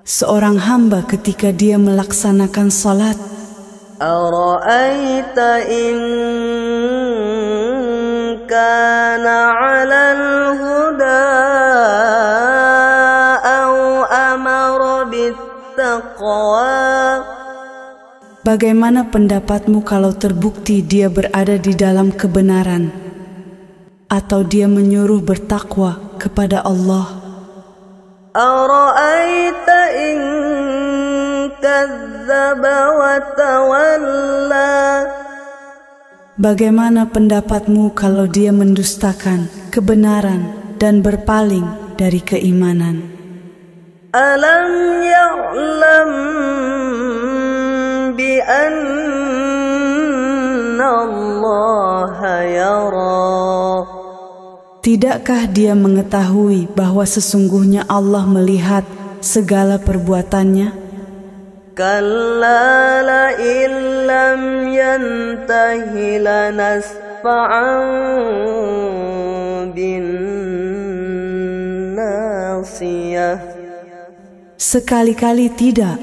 Seorang hamba ketika dia melaksanakan salat. Ara'aita in kana 'alal huda aw amara bittaqwa. Bagaimana pendapatmu kalau terbukti dia berada di dalam kebenaran atau dia menyuruh bertakwa kepada Allah? Ara'aita in kadzdzaba wa tawalla. Bagaimana pendapatmu kalau dia mendustakan kebenaran dan berpaling dari keimanan? Alam ya'lam bi anna Allah yara. Tidakkah dia mengetahui bahwa sesungguhnya Allah melihat segala perbuatannya? Kalla la illam yantahi lanasfa'an bin nasiyah. Sekali-kali tidak.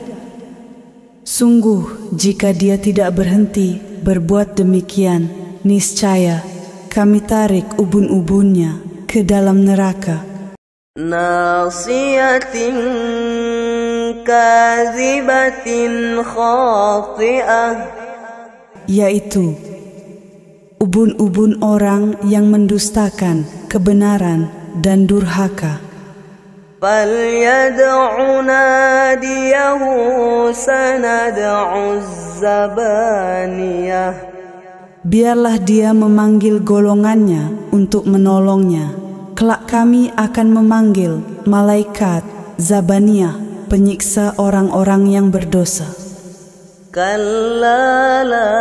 Sungguh, jika dia tidak berhenti berbuat demikian, niscaya kami tarik ubun-ubunnya ke dalam neraka. Nasiyatin كاذبة خاطئة, yaitu ubun-ubun orang yang mendustakan kebenaran dan durhaka. فليدع ناديه سندع الزبانية, Biarlah dia memanggil golongannya untuk menolongnya. Kelak kami akan memanggil malaikat Zabaniyah, penyiksa orang-orang yang berdosa. كلا لا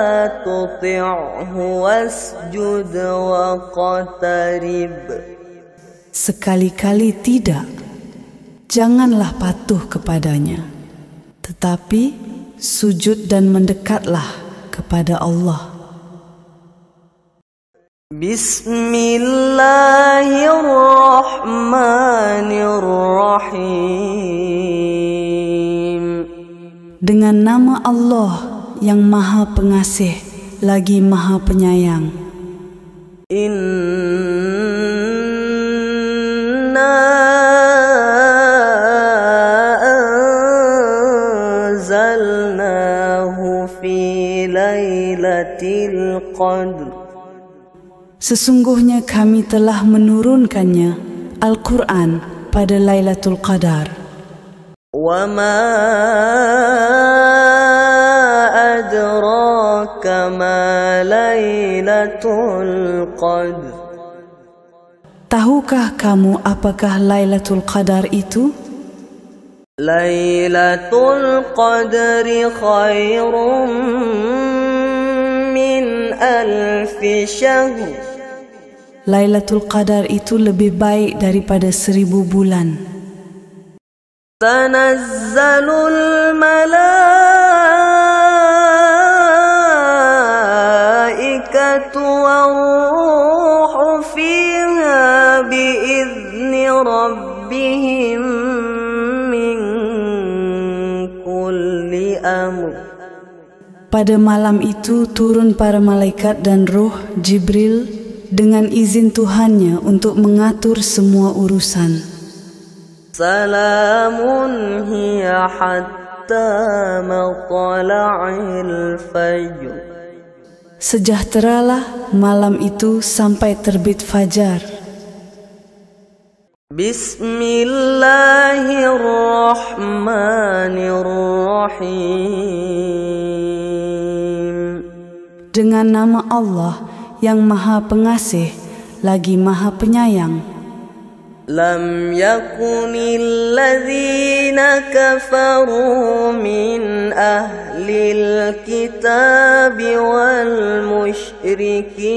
تطعه واسجد واقترب, Sekali-kali tidak, janganlah patuh kepadanya, tetapi sujud dan mendekatlah kepada Allah. Bismillahirrahmanirrahim. Dengan nama Allah yang Maha Pengasih lagi Maha Penyayang. Inna anzalnahu fi lailatul qadr. Sesungguhnya kami telah menurunkannya Al-Quran pada Lailatul Qadar. Wa ma adraka ma Lailatul Qadr. Tahukah kamu apakah Lailatul Qadar itu? Lailatul Qadri khairum min alfi syahr. Lailatul Qadar itu lebih baik daripada 1000 bulan. Tanazzalul malaikatu war-ruhu fiha biizni rabbihim min kulli amr. Pada malam itu turun para malaikat dan roh Jibril dengan izin Tuhannya untuk mengatur semua urusan. Salamun hiya hatta matla'il fajr. Sejahteralah malam itu sampai terbit fajar. Bismillahirrahmanirrahim. Dengan nama Allah yang Maha Pengasih lagi Maha Penyayang. Lam yakunil ladzina kafaru min ahlil kitab wal musyrikin.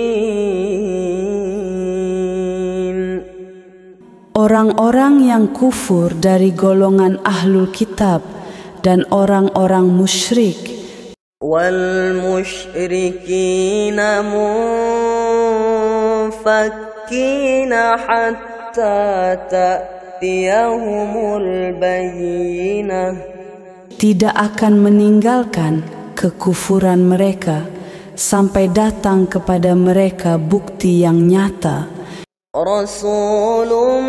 Orang-orang yang kufur dari golongan ahlul kitab dan orang-orang musyrik wal musyrikina munfakkina hatta ta'tiyahumul bayyinah. Tidak akan meninggalkan kekufuran mereka sampai datang kepada mereka bukti yang nyata. Rasulun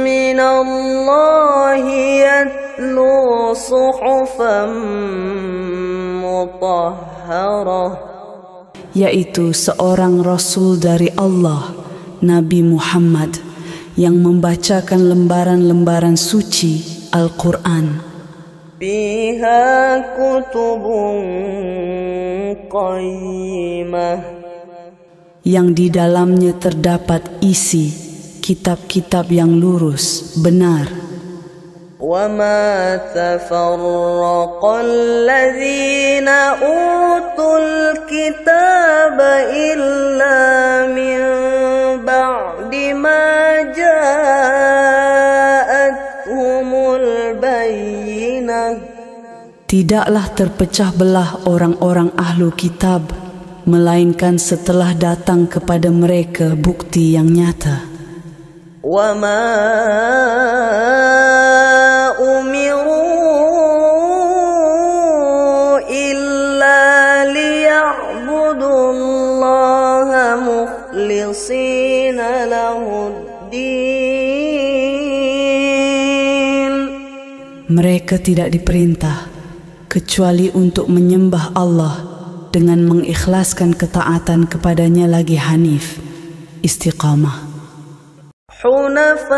minallahi yatlu suhufan mutahharah, yaitu seorang Rasul dari Allah, Nabi Muhammad, yang membacakan lembaran-lembaran suci Al-Quran. Fiha kutubun qayyimah, yang di dalamnya terdapat isi kitab-kitab yang lurus, benar. Wa ma tafarraqal ladzina utul kitaba illa min ba'di ma ja'atuhumul bayyinah. Tidaklah terpecah belah orang-orang ahlu kitab, melainkan setelah datang kepada mereka bukti yang nyata. Wa ma umiru illa liya'budullaha mukhlishina lahuddin. Mereka tidak diperintah kecuali untuk menyembah Allah dengan mengikhlaskan ketaatan kepadanya lagi hanif, istiqamah. Hunafa'a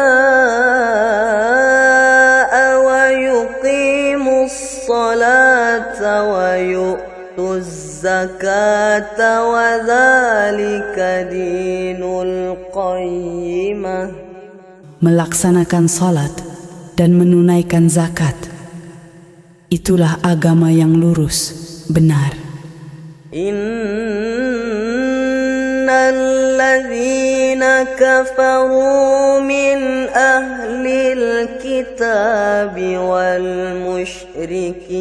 wa yuqimus salata wa yu'tuz zakata wa dzalika dinul qayyimah. Melaksanakan salat dan menunaikan zakat, itulah agama yang lurus, benar. Innal ladzina kafaru min ahlil kitabi wal musyrikin.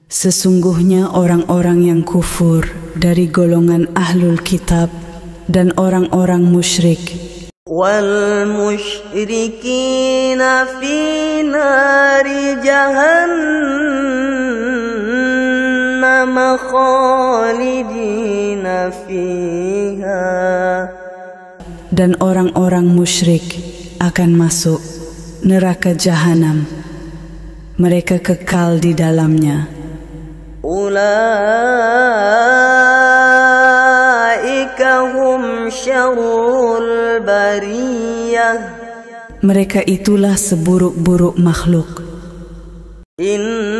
Sesungguhnya orang-orang yang kufur dari golongan ahlul kitab dan orang-orang musyrik wal musyrikina fi nari jahannam khalidina fiha. Dan orang-orang musyrik akan masuk neraka jahanam, mereka kekal di dalamnya. Ulaika hum syarrul bariyah. Mereka itulah seburuk-buruk makhluk. Innal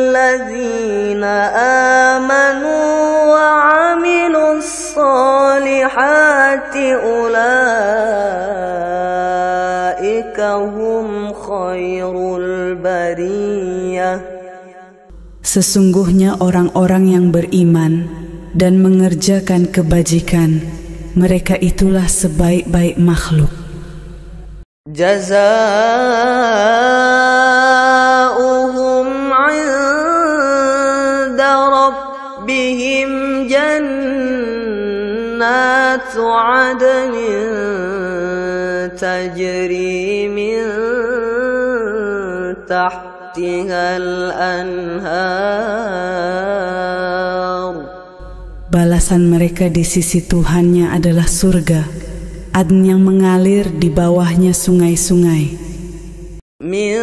ladzina amanu wa 'amilus solihati ulaika hum khairul bariyah. Sesungguhnya orang-orang yang beriman dan mengerjakan kebajikan, mereka itulah sebaik-baik makhluk. Jazaohum 'inda rabbihim jannatu 'adnin tajri min tahtihal anhar. Balasan mereka di sisi Tuhannya adalah surga, Adn yang mengalir di bawahnya sungai-sungai. Min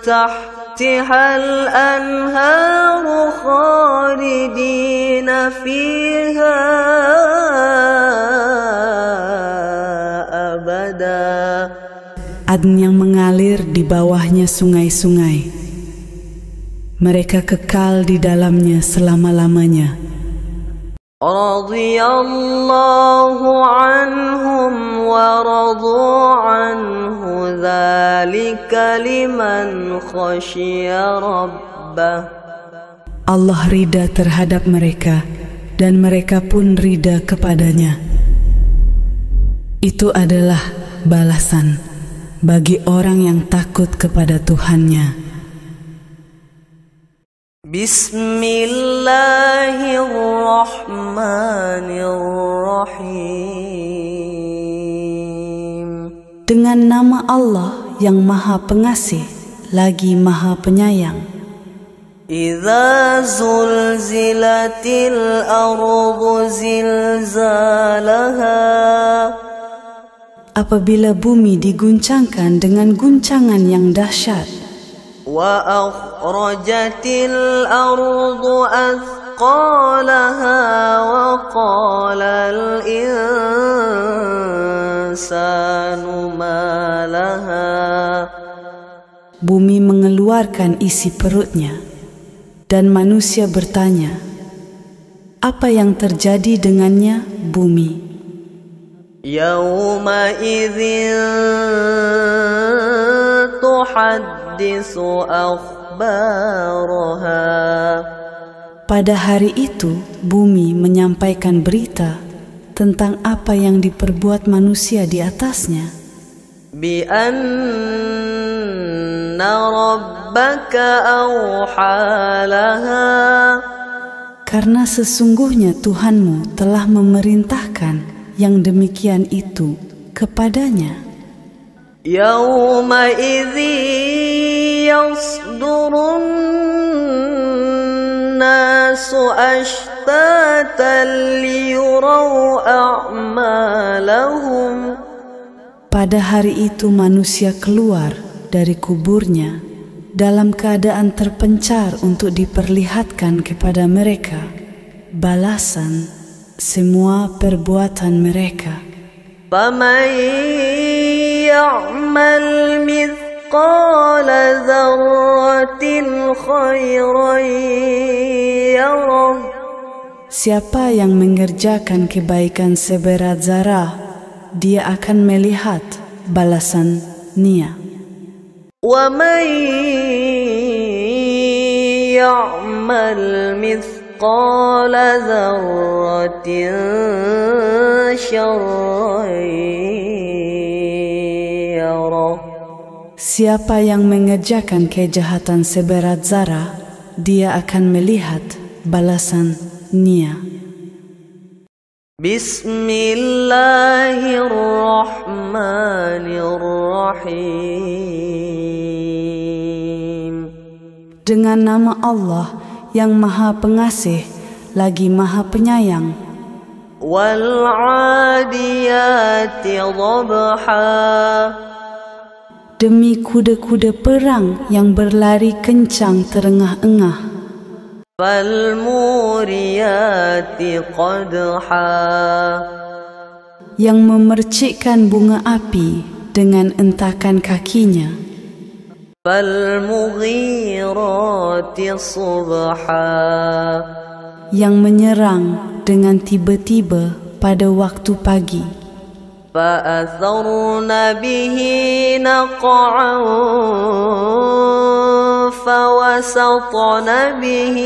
tahtihal anhar khalidina fiha abada. Adn yang mengalir di bawahnya sungai-sungai. Mereka kekal di dalamnya selama-lamanya. Radiyallahu anhum wa radu anhu dzalika liman khasyiya rabbah. Allah ridha terhadap mereka dan mereka pun ridha kepadanya. Itu adalah balasan bagi orang yang takut kepada Tuhannya. Bismillahirrahmanirrahim. Dengan nama Allah yang Maha Pengasih lagi Maha Penyayang. Idza zulzilatil ardu zilzalaha. Apabila bumi diguncangkan dengan guncangan yang dahsyat. Wa akhrajatil ardu athqalaha wa qalal insanu ma laha. Bumi mengeluarkan isi perutnya dan manusia bertanya, apa yang terjadi dengannya bumi? Yawma idzin tuhaddisu akhbaraha. Pada hari itu bumi menyampaikan berita tentang apa yang diperbuat manusia di atasnya. Bi anna rabbaka awhalaha. Karena sesungguhnya Tuhanmu telah memerintahkan yang demikian itu kepadanya. Yawma idzi yasdurun nasu أشتاتا ليروا أعمالهم. Pada hari itu manusia keluar dari kuburnya dalam keadaan terpencar untuk diperlihatkan kepada mereka balasan semua perbuatan mereka. فمن يعمل مثقال ذرة خيرا يره. Siapa yang mengerjakan kebaikan seberat zarah, dia akan melihat balasan nia. ومن يعمل مثقال ذرة شرا يره. Siapa yang mengerjakan kejahatan seberat zarah, dia akan melihat balasan nia. Bismillahirrahmanirrahim. Dengan nama Allah yang Maha Pengasih lagi Maha Penyayang. Wal 'adiyati dhabha. Demi kuda-kuda perang yang berlari kencang terengah-engah. Fal muriyati qadha. Yang memercikkan bunga api dengan entakan kakinya. Fal mughirati subha. Yang menyerang dengan tiba-tiba pada waktu pagi. فأثرن به نقعا فوسطن به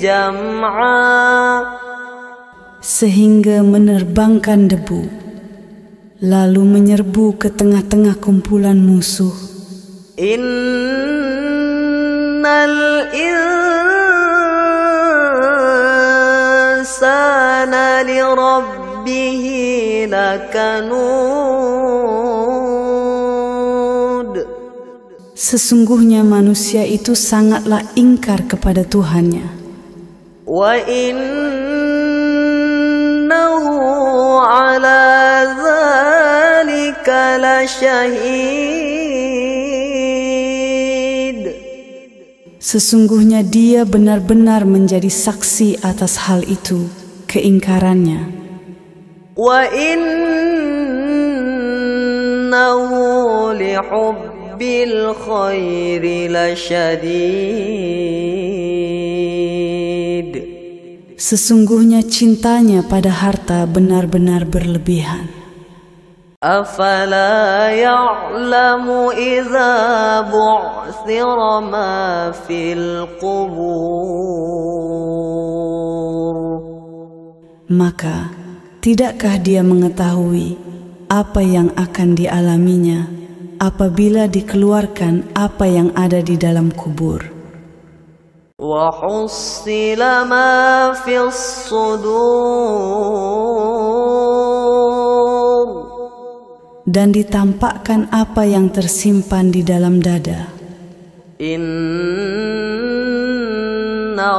جمعا. Sehingga menerbangkan debu, lalu menyerbu ke tengah-tengah kumpulan musuh. Innal insana lirabbih lakanud. Sesungguhnya manusia itu sangatlah ingkar kepada Tuhannya. Wa innahu ala dzalika lasyahid. Sesungguhnya dia benar-benar menjadi saksi atas hal itu, keingkarannya. Wa innahu lihubbil khairi lasyadid. Sesungguhnya cintanya pada harta benar-benar berlebihan. Afala ya'lamu idza bu'thira ma fil qubur. Maka tidakkah dia mengetahui apa yang akan dialaminya apabila dikeluarkan apa yang ada di dalam kubur? Wa hussila ma fis sudur. Dan ditampakkan apa yang tersimpan di dalam dada. Inna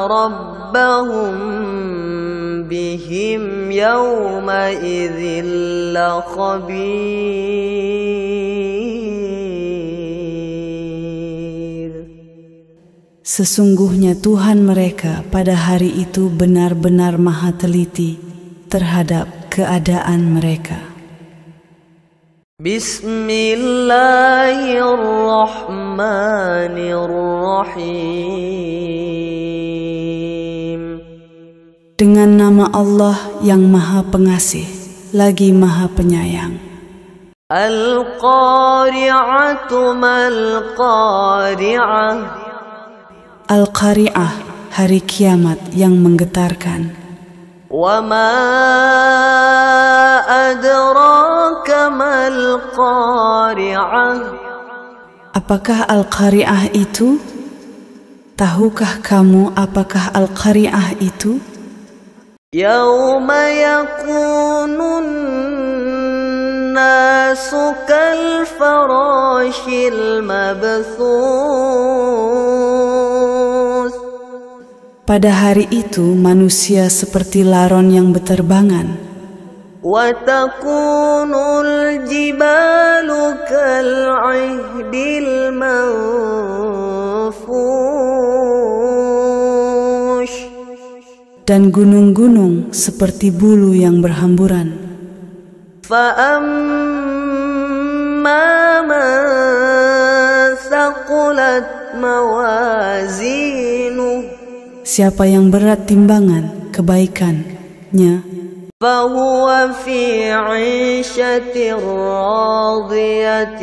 rabbahum bihim yawma idzin la khabir. Sesungguhnya Tuhan mereka pada hari itu benar-benar maha teliti terhadap keadaan mereka. Bismillahirrahmanirrahim. Dengan nama Allah yang Maha Pengasih lagi Maha Penyayang. Al-Qari'atu mal-Qari'ah. Al-Qari'ah, hari kiamat yang menggetarkan. Wa ma adraka mal-Qari'ah. Apakah Al-Qari'ah itu? Tahukah kamu apakah Al-Qari'ah itu? Yawma yakunun nasu kal farashil mabthus. Pada hari itu manusia seperti laron yang beterbangan, وتكون الجبال كالعهن المنفوش dan gunung-gunung seperti bulu yang berhamburan. فأما من ثقلت موازينه Siapa yang berat timbangan kebaikannya, فهو في عيشة راضية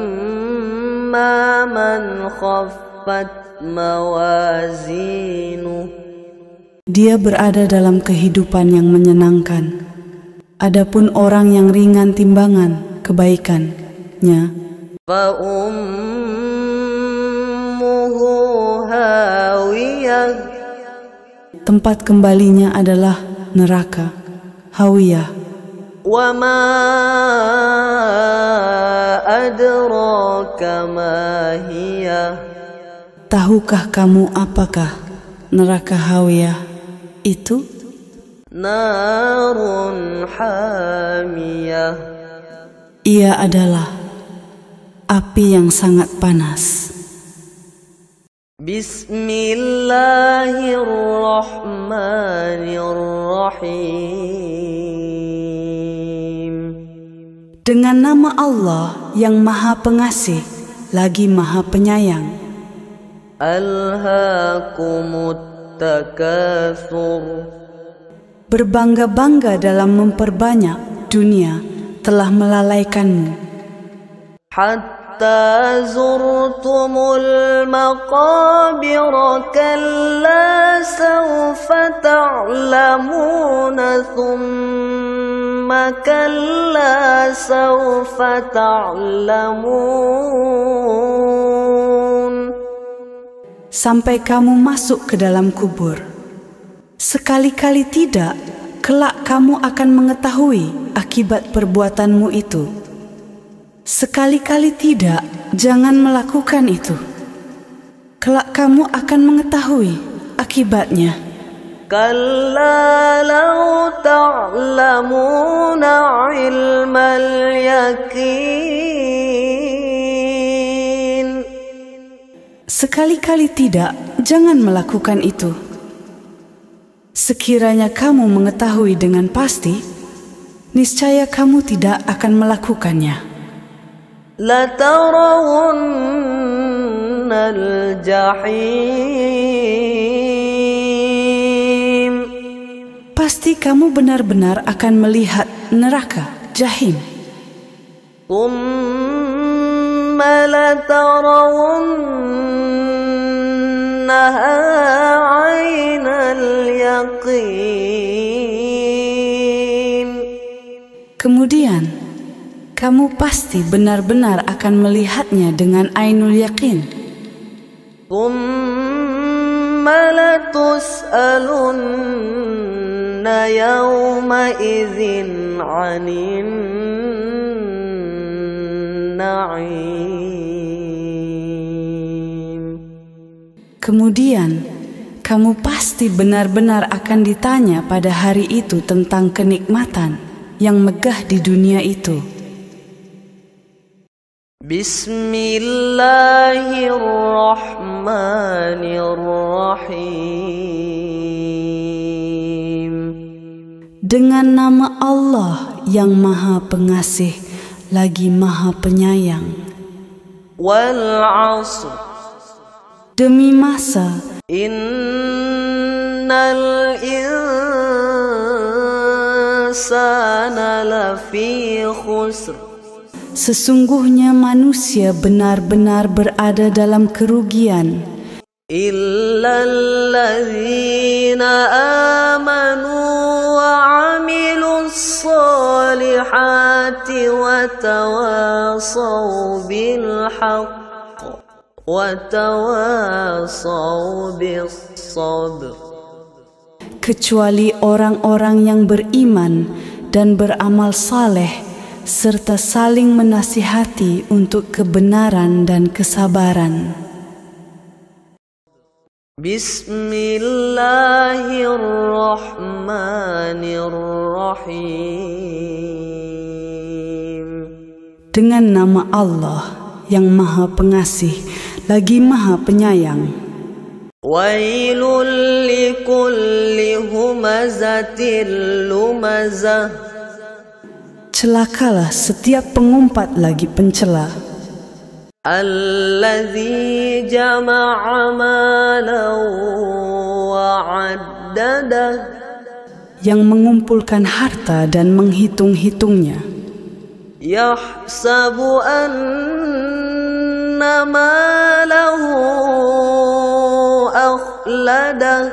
وأما من خفت موازينه dia berada dalam kehidupan yang menyenangkan. Adapun orang yang ringan timbangan kebaikannya, فأمه هاوية tempat kembalinya adalah neraka, hawiyah. وما أدراك ما هي Tahukah kamu apakah neraka hawiyah itu? نار حامية Ia adalah api yang sangat panas. بسم الله الرحمن الرحيم Dengan nama Allah yang Maha Pengasih lagi Maha Penyayang. ألهاكم التكاثر Berbangga-bangga dalam memperbanyak dunia telah melalaikanmu, حتى زرتم المقابر كلا سوف تعلمون ثم كلا سوف تعلمون sampai kamu masuk ke dalam kubur. Sekali-kali tidak, kelak kamu akan mengetahui akibat perbuatanmu itu. Sekali-kali tidak, jangan melakukan itu. Kelak kamu akan mengetahui akibatnya. كلا لو تعلمون علم اليقين Sekali-kali tidak, jangan melakukan itu. Sekiranya kamu mengetahui dengan pasti, niscaya kamu tidak akan melakukannya. لترون الجحيم Pasti kamu benar-benar akan melihat neraka, jahim. ثم لترونها عين اليقين Kemudian, kamu pasti benar-benar akan melihatnya dengan ainul yakin. ثم لتسألن يومئذ عن النعيم Kemudian, kamu pasti benar-benar akan ditanya pada hari itu tentang kenikmatan yang megah di dunia itu. Bismillahirrahmanirrahim. Dengan nama Allah yang Maha Pengasih lagi Maha Penyayang. Wal 'ashr. Demi masa, innal insana lafi khusr. Sesungguhnya manusia benar-benar berada dalam kerugian, illalladzina amanu wa 'amilus solihati wa tawasaw bil haqq wa tawasaw bis sabr. kecuali orang-orang yang beriman dan beramal saleh serta saling menasihati untuk kebenaran dan kesabaran. Bismillahirrahmanirrahim. Dengan nama Allah yang Maha Pengasih lagi Maha Penyayang. Wailul likulli humazatil lumazah. Celakalah setiap pengumpat lagi pencela. Allazi jama'a malan wa 'addadah. Yang mengumpulkan harta dan menghitung-hitungnya. Yahsabu anna malahu akhladah.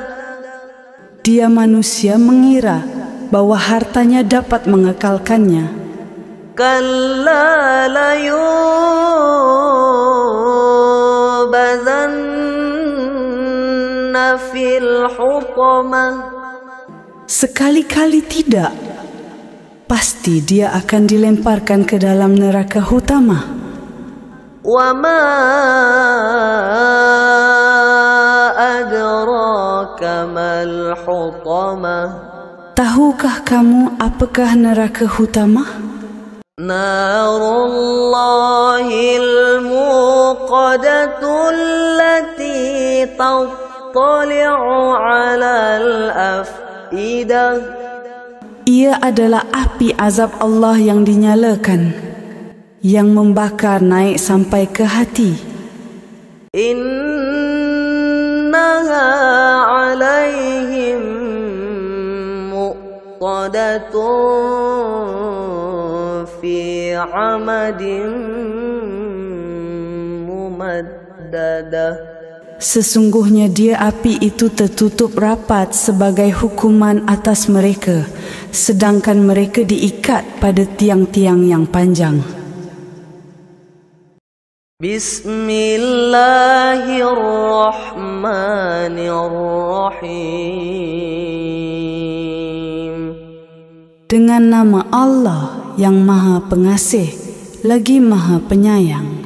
Dia manusia mengira bahwa hartanya dapat mengekalkannya. Kalla layubadzanna fil hutamah. Sekali-kali tidak. Pasti dia akan dilemparkan ke dalam neraka hutamah. Wa ma adraka mal hutamah. Tahukah kamu apakah neraka hutamah? Narullahil muqadatul lati tattali'u 'alal afidah. Ia adalah api azab Allah yang dinyalakan, yang membakar naik sampai ke hati. Innaha 'alaihim muqadatun fi 'amadin mumaddadah. Sesungguhnya dia api itu tertutup rapat sebagai hukuman atas mereka, sedangkan mereka diikat pada tiang-tiang yang panjang. Bismillahirrahmanirrahim. Dengan nama Allah yang Maha Pengasih lagi Maha Penyayang.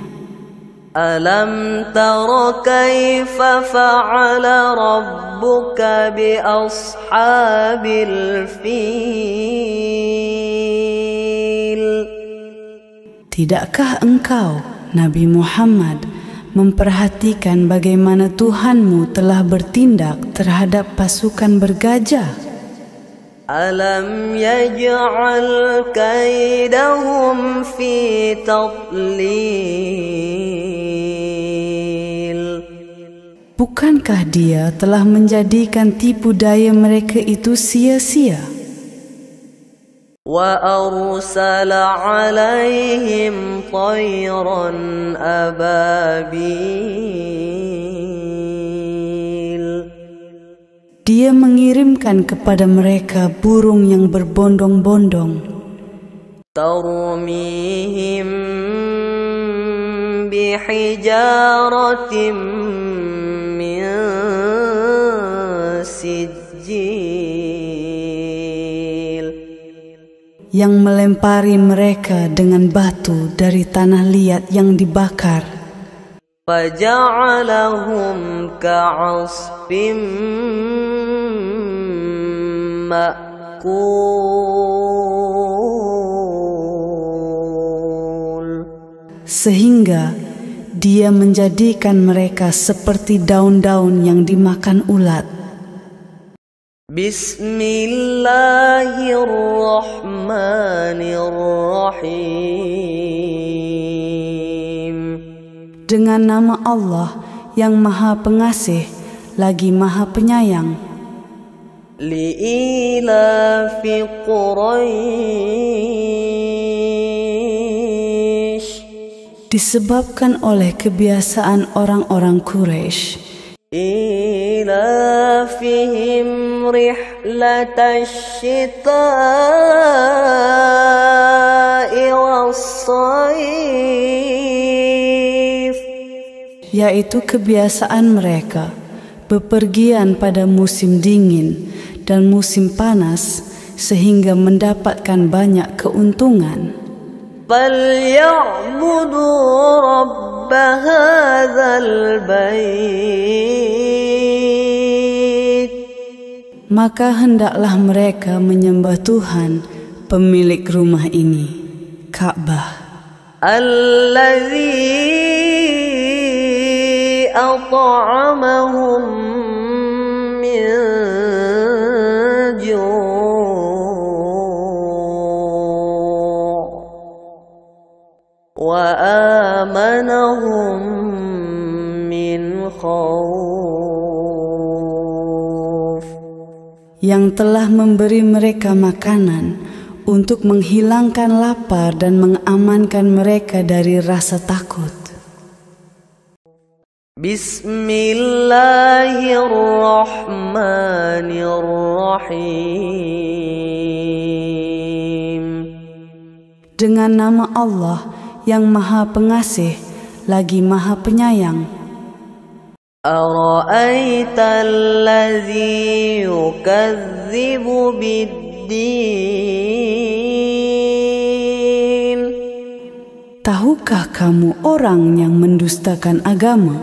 Alam tara kaifa fa'ala rabbuka bi ashabil fil. Tidakkah engkau, Nabi Muhammad, memperhatikan bagaimana Tuhanmu telah bertindak terhadap pasukan bergajah? Alam yaj'al kaidahum fi tadlil. Bukankah dia telah menjadikan tipu daya mereka itu sia-sia? Wa arsala 'alaihim tayran ababil. Dia mengirimkan kepada mereka burung yang berbondong-bondong. Tarmihim bihijaratim min sijil. Yang melempari mereka dengan batu dari tanah liat yang dibakar. Faja'alahum ka'asfim ma'kul. Sehingga dia menjadikan mereka seperti daun-daun yang dimakan ulat. Bismillahirrahmanirrahim. Dengan nama Allah yang Maha Pengasih lagi Maha Penyayang. Li'ilafi Quraisy. Disebabkan oleh kebiasaan orang-orang Quraisy. Ilafihim rihlatash shita'i was-sayf. Yaitu kebiasaan mereka bepergian pada musim dingin dan musim panas sehingga mendapatkan banyak keuntungan. فَلْيَعْبُدُوا رَبَّ هَذَا الْبَيْتِ. Maka hendaklah mereka menyembah Tuhan, pemilik rumah ini, Ka'bah, Alladzi at'amahum min ju' wa amanahum min khawf, yang telah memberi mereka makanan untuk menghilangkan lapar dan mengamankan mereka dari rasa takut. Bismillahirrahmanirrahim. Dengan nama Allah yang Maha Pengasih lagi Maha Penyayang. Ara'aita allazi yukadzibu biddin. Tahukah kamu orang yang mendustakan agama?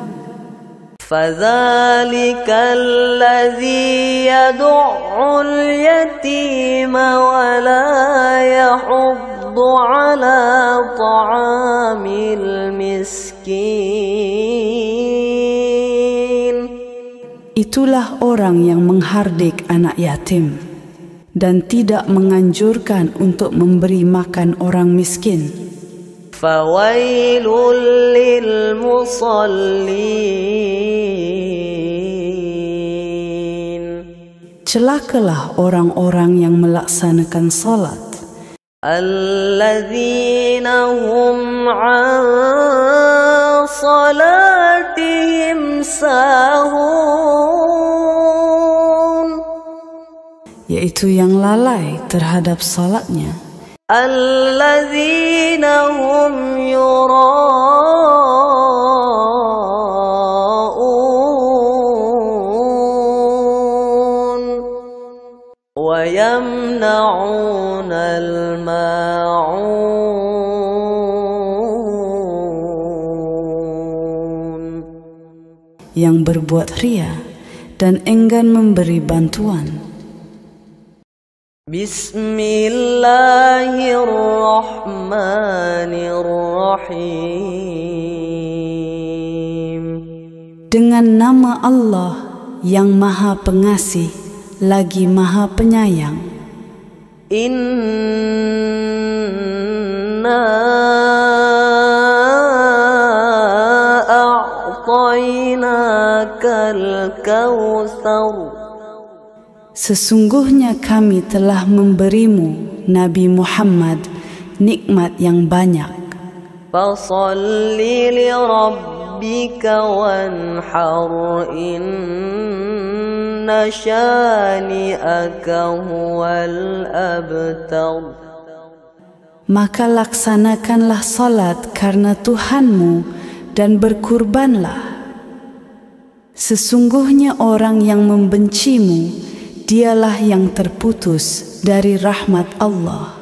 Fadzalika allazi yad'ul yatima wa la yahuddu ala ta'amil miskin. Itulah orang yang menghardik anak yatim dan tidak menganjurkan untuk memberi makan orang miskin. Fawailul lil musallin. Celakalah orang-orang yang melaksanakan salat. Alladzina hum an salatihim sahun. Yaitu yang lalai terhadap salatnya. Alladzina hum yura'un wa yamna'unal ma'un. Yang berbuat ria dan enggan memberi bantuan. Bismillahirrahmanirrahim. Dengan nama Allah yang Maha Pengasih lagi Maha Penyayang. Inna a'tainakal kautsar. Sesungguhnya kami telah memberimu, Nabi Muhammad, nikmat yang banyak. Fasalli li rabbika wanhar, inna syani'aka huwal abtar. Maka laksanakanlah salat karena Tuhanmu dan berkurbanlah. Sesungguhnya orang yang membencimu, dialah yang terputus dari rahmat Allah.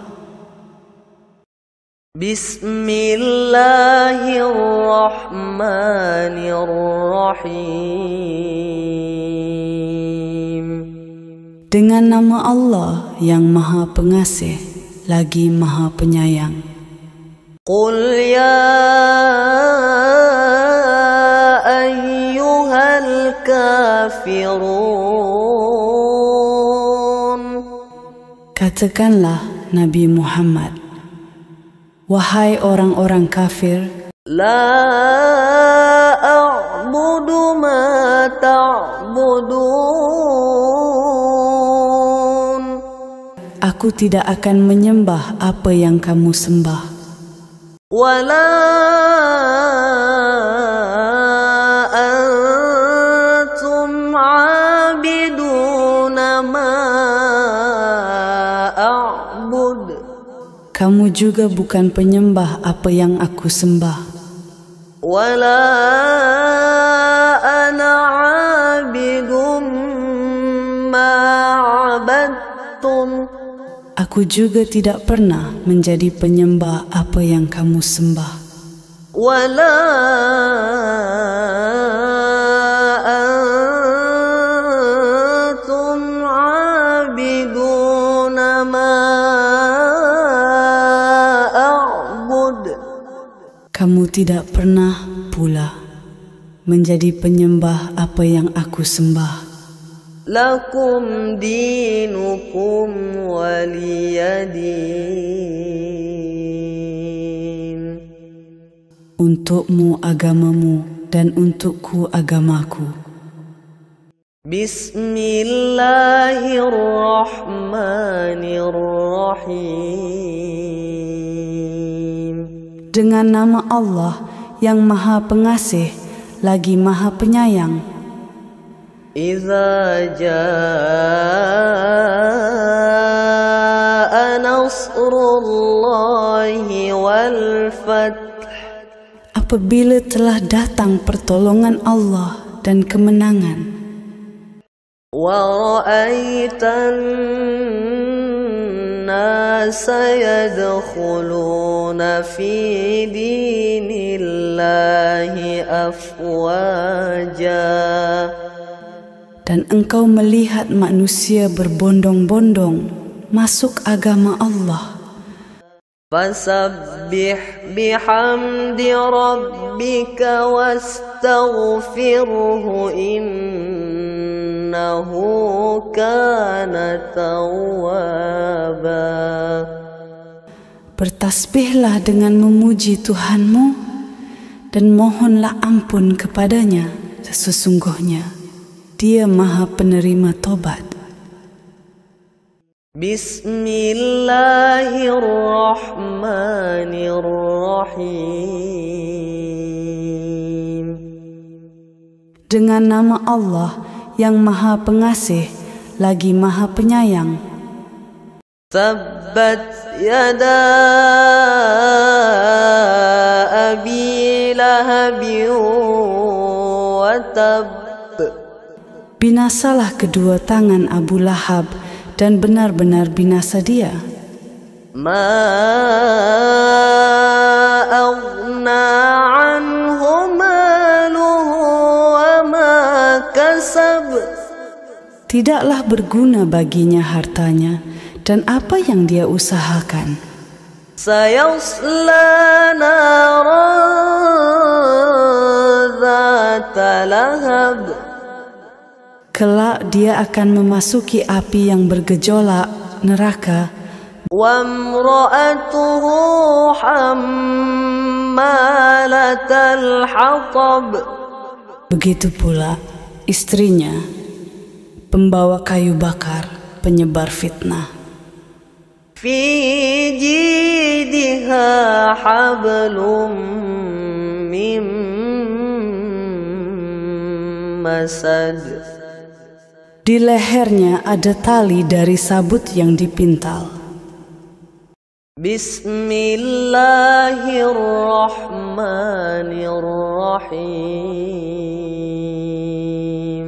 Bismillahirrahmanirrahim. Dengan nama Allah yang Maha Pengasih lagi Maha Penyayang. Qul ya ayyuhal kafirun. Katakanlah Nabi Muhammad, wahai orang-orang kafir, La a'budu ma ta'budun. Aku tidak akan menyembah apa yang kamu sembah. Wala antum 'abiduna ma a'bud. Kamu juga bukan penyembah apa yang aku sembah. Wala ana 'abidum ma 'abadtum. Aku juga tidak pernah menjadi penyembah apa yang kamu sembah. Wala antum tidak pernah pula menjadi penyembah apa yang aku sembah. Lakum dinukum waliyadin. Untukmu agamamu dan untukku agamaku. Bismillahirrahmanirrahim. Dengan nama Allah yang Maha Pengasih lagi Maha Penyayang. Idza jaa nasrullahi wal fath. Apabila telah datang pertolongan Allah dan kemenangan. Wa ra'aitan nasa yadkhuluna fi dinillahi afwaja. Dan engkau melihat manusia berbondong-bondong masuk agama Allah. Fasabbih bihamdi rabbika wastaghfirhu innahu kana tawwaba. Bertasbihlah dengan memuji Tuhanmu dan mohonlah ampun kepadanya, sesungguhnya Dia Maha Penerima Tobat. Bismillahirrahmanirrahim. Dengan nama Allah yang Maha Pengasih lagi Maha Penyayang. Tabbat yada abi lahabin wa tab. Binasalah kedua tangan Abu Lahab dan benar-benar binasa dia. Ma aghna anhu maluhu wa ma kasab. Tidaklah berguna baginya hartanya dan apa yang dia usahakan. Sayasla naran dzata lahab. Kelak dia akan memasuki api yang bergejolak, neraka. Wa imra'atuhu hammalatal hatab. Begitu pula istrinya, pembawa kayu bakar, penyebar fitnah. Fi jidha hablum mim masad. Di lehernya ada tali dari sabut yang dipintal. Bismillahirrahmanirrahim.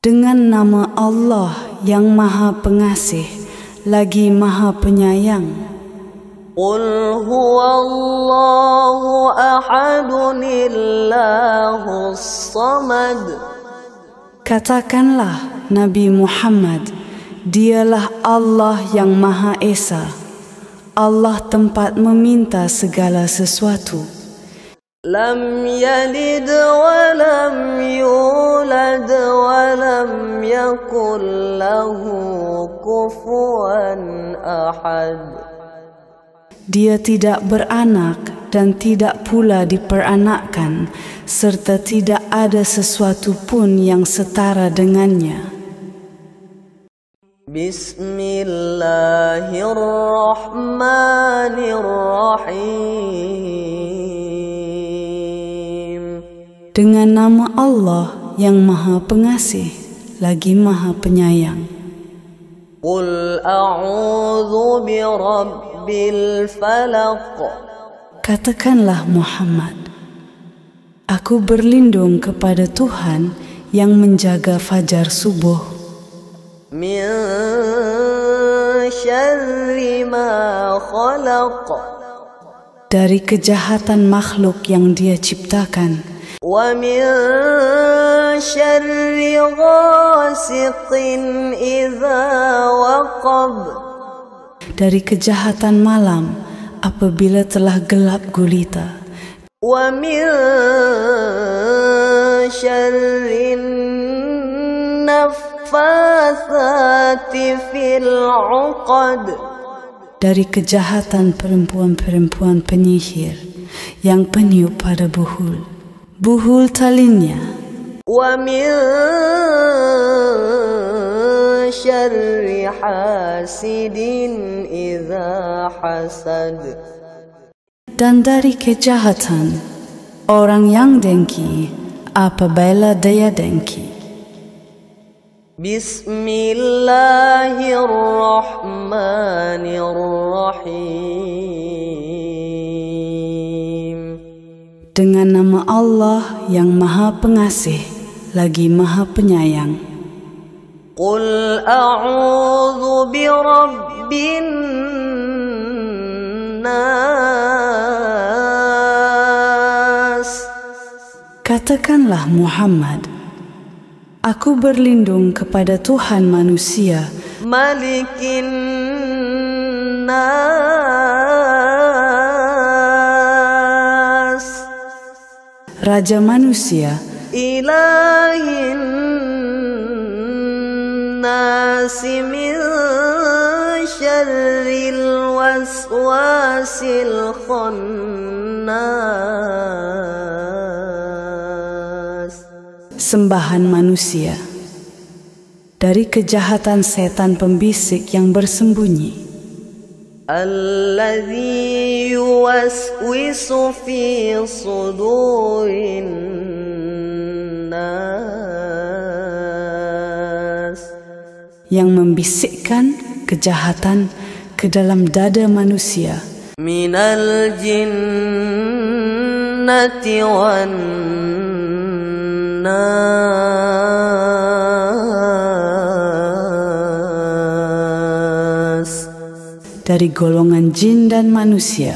Dengan nama Allah yang Maha Pengasih lagi Maha Penyayang. Qul huwallahu ahadun illahus samad. Katakanlah Nabi Muhammad, dialah Allah yang Maha Esa, Allah tempat meminta segala sesuatu. Lam yalid wa lam yulad wa lam yakul lahu kufuwan ahad. Dia tidak beranak dan tidak pula diperanakkan, serta tidak ada sesuatu pun yang setara dengannya. Bismillahirrahmanirrahim. Dengan nama Allah yang Maha Pengasih lagi Maha Penyayang. Qul a'udzu birabbil falaq. Katakanlah Muhammad, aku berlindung kepada Tuhan yang menjaga fajar subuh. Min syarri ma khalaq. Dari kejahatan makhluk yang Dia ciptakan. Wa min syarri ghasiqin idza waqab. Dari kejahatan malam apabila telah gelap gulita, ومن شر النفاثات في العقد. Dari kejahatan perempuan-perempuan penyihir yang peniup pada buhul talinnya. ومن شر حاسد إذا حسد. Dan dari kejahatan orang yang dengki apabila dia dengki. Bismillahirrahmanirrahim. Dengan nama Allah yang Maha Pengasih lagi Maha Penyayang. Qul a'udzu birabbin nas. Katakanlah Muhammad, aku berlindung kepada Tuhan manusia, Malikin nas, Raja manusia, Ilahin nasi, min syarril waswasil khannas. Sembahan manusia, dari kejahatan setan pembisik yang bersembunyi. Alladzi yuwaswisu fi sudurin nas, yang membisikkan kejahatan ke dalam dada manusia. Minal jinnati wan nas, dari golongan jin dan manusia.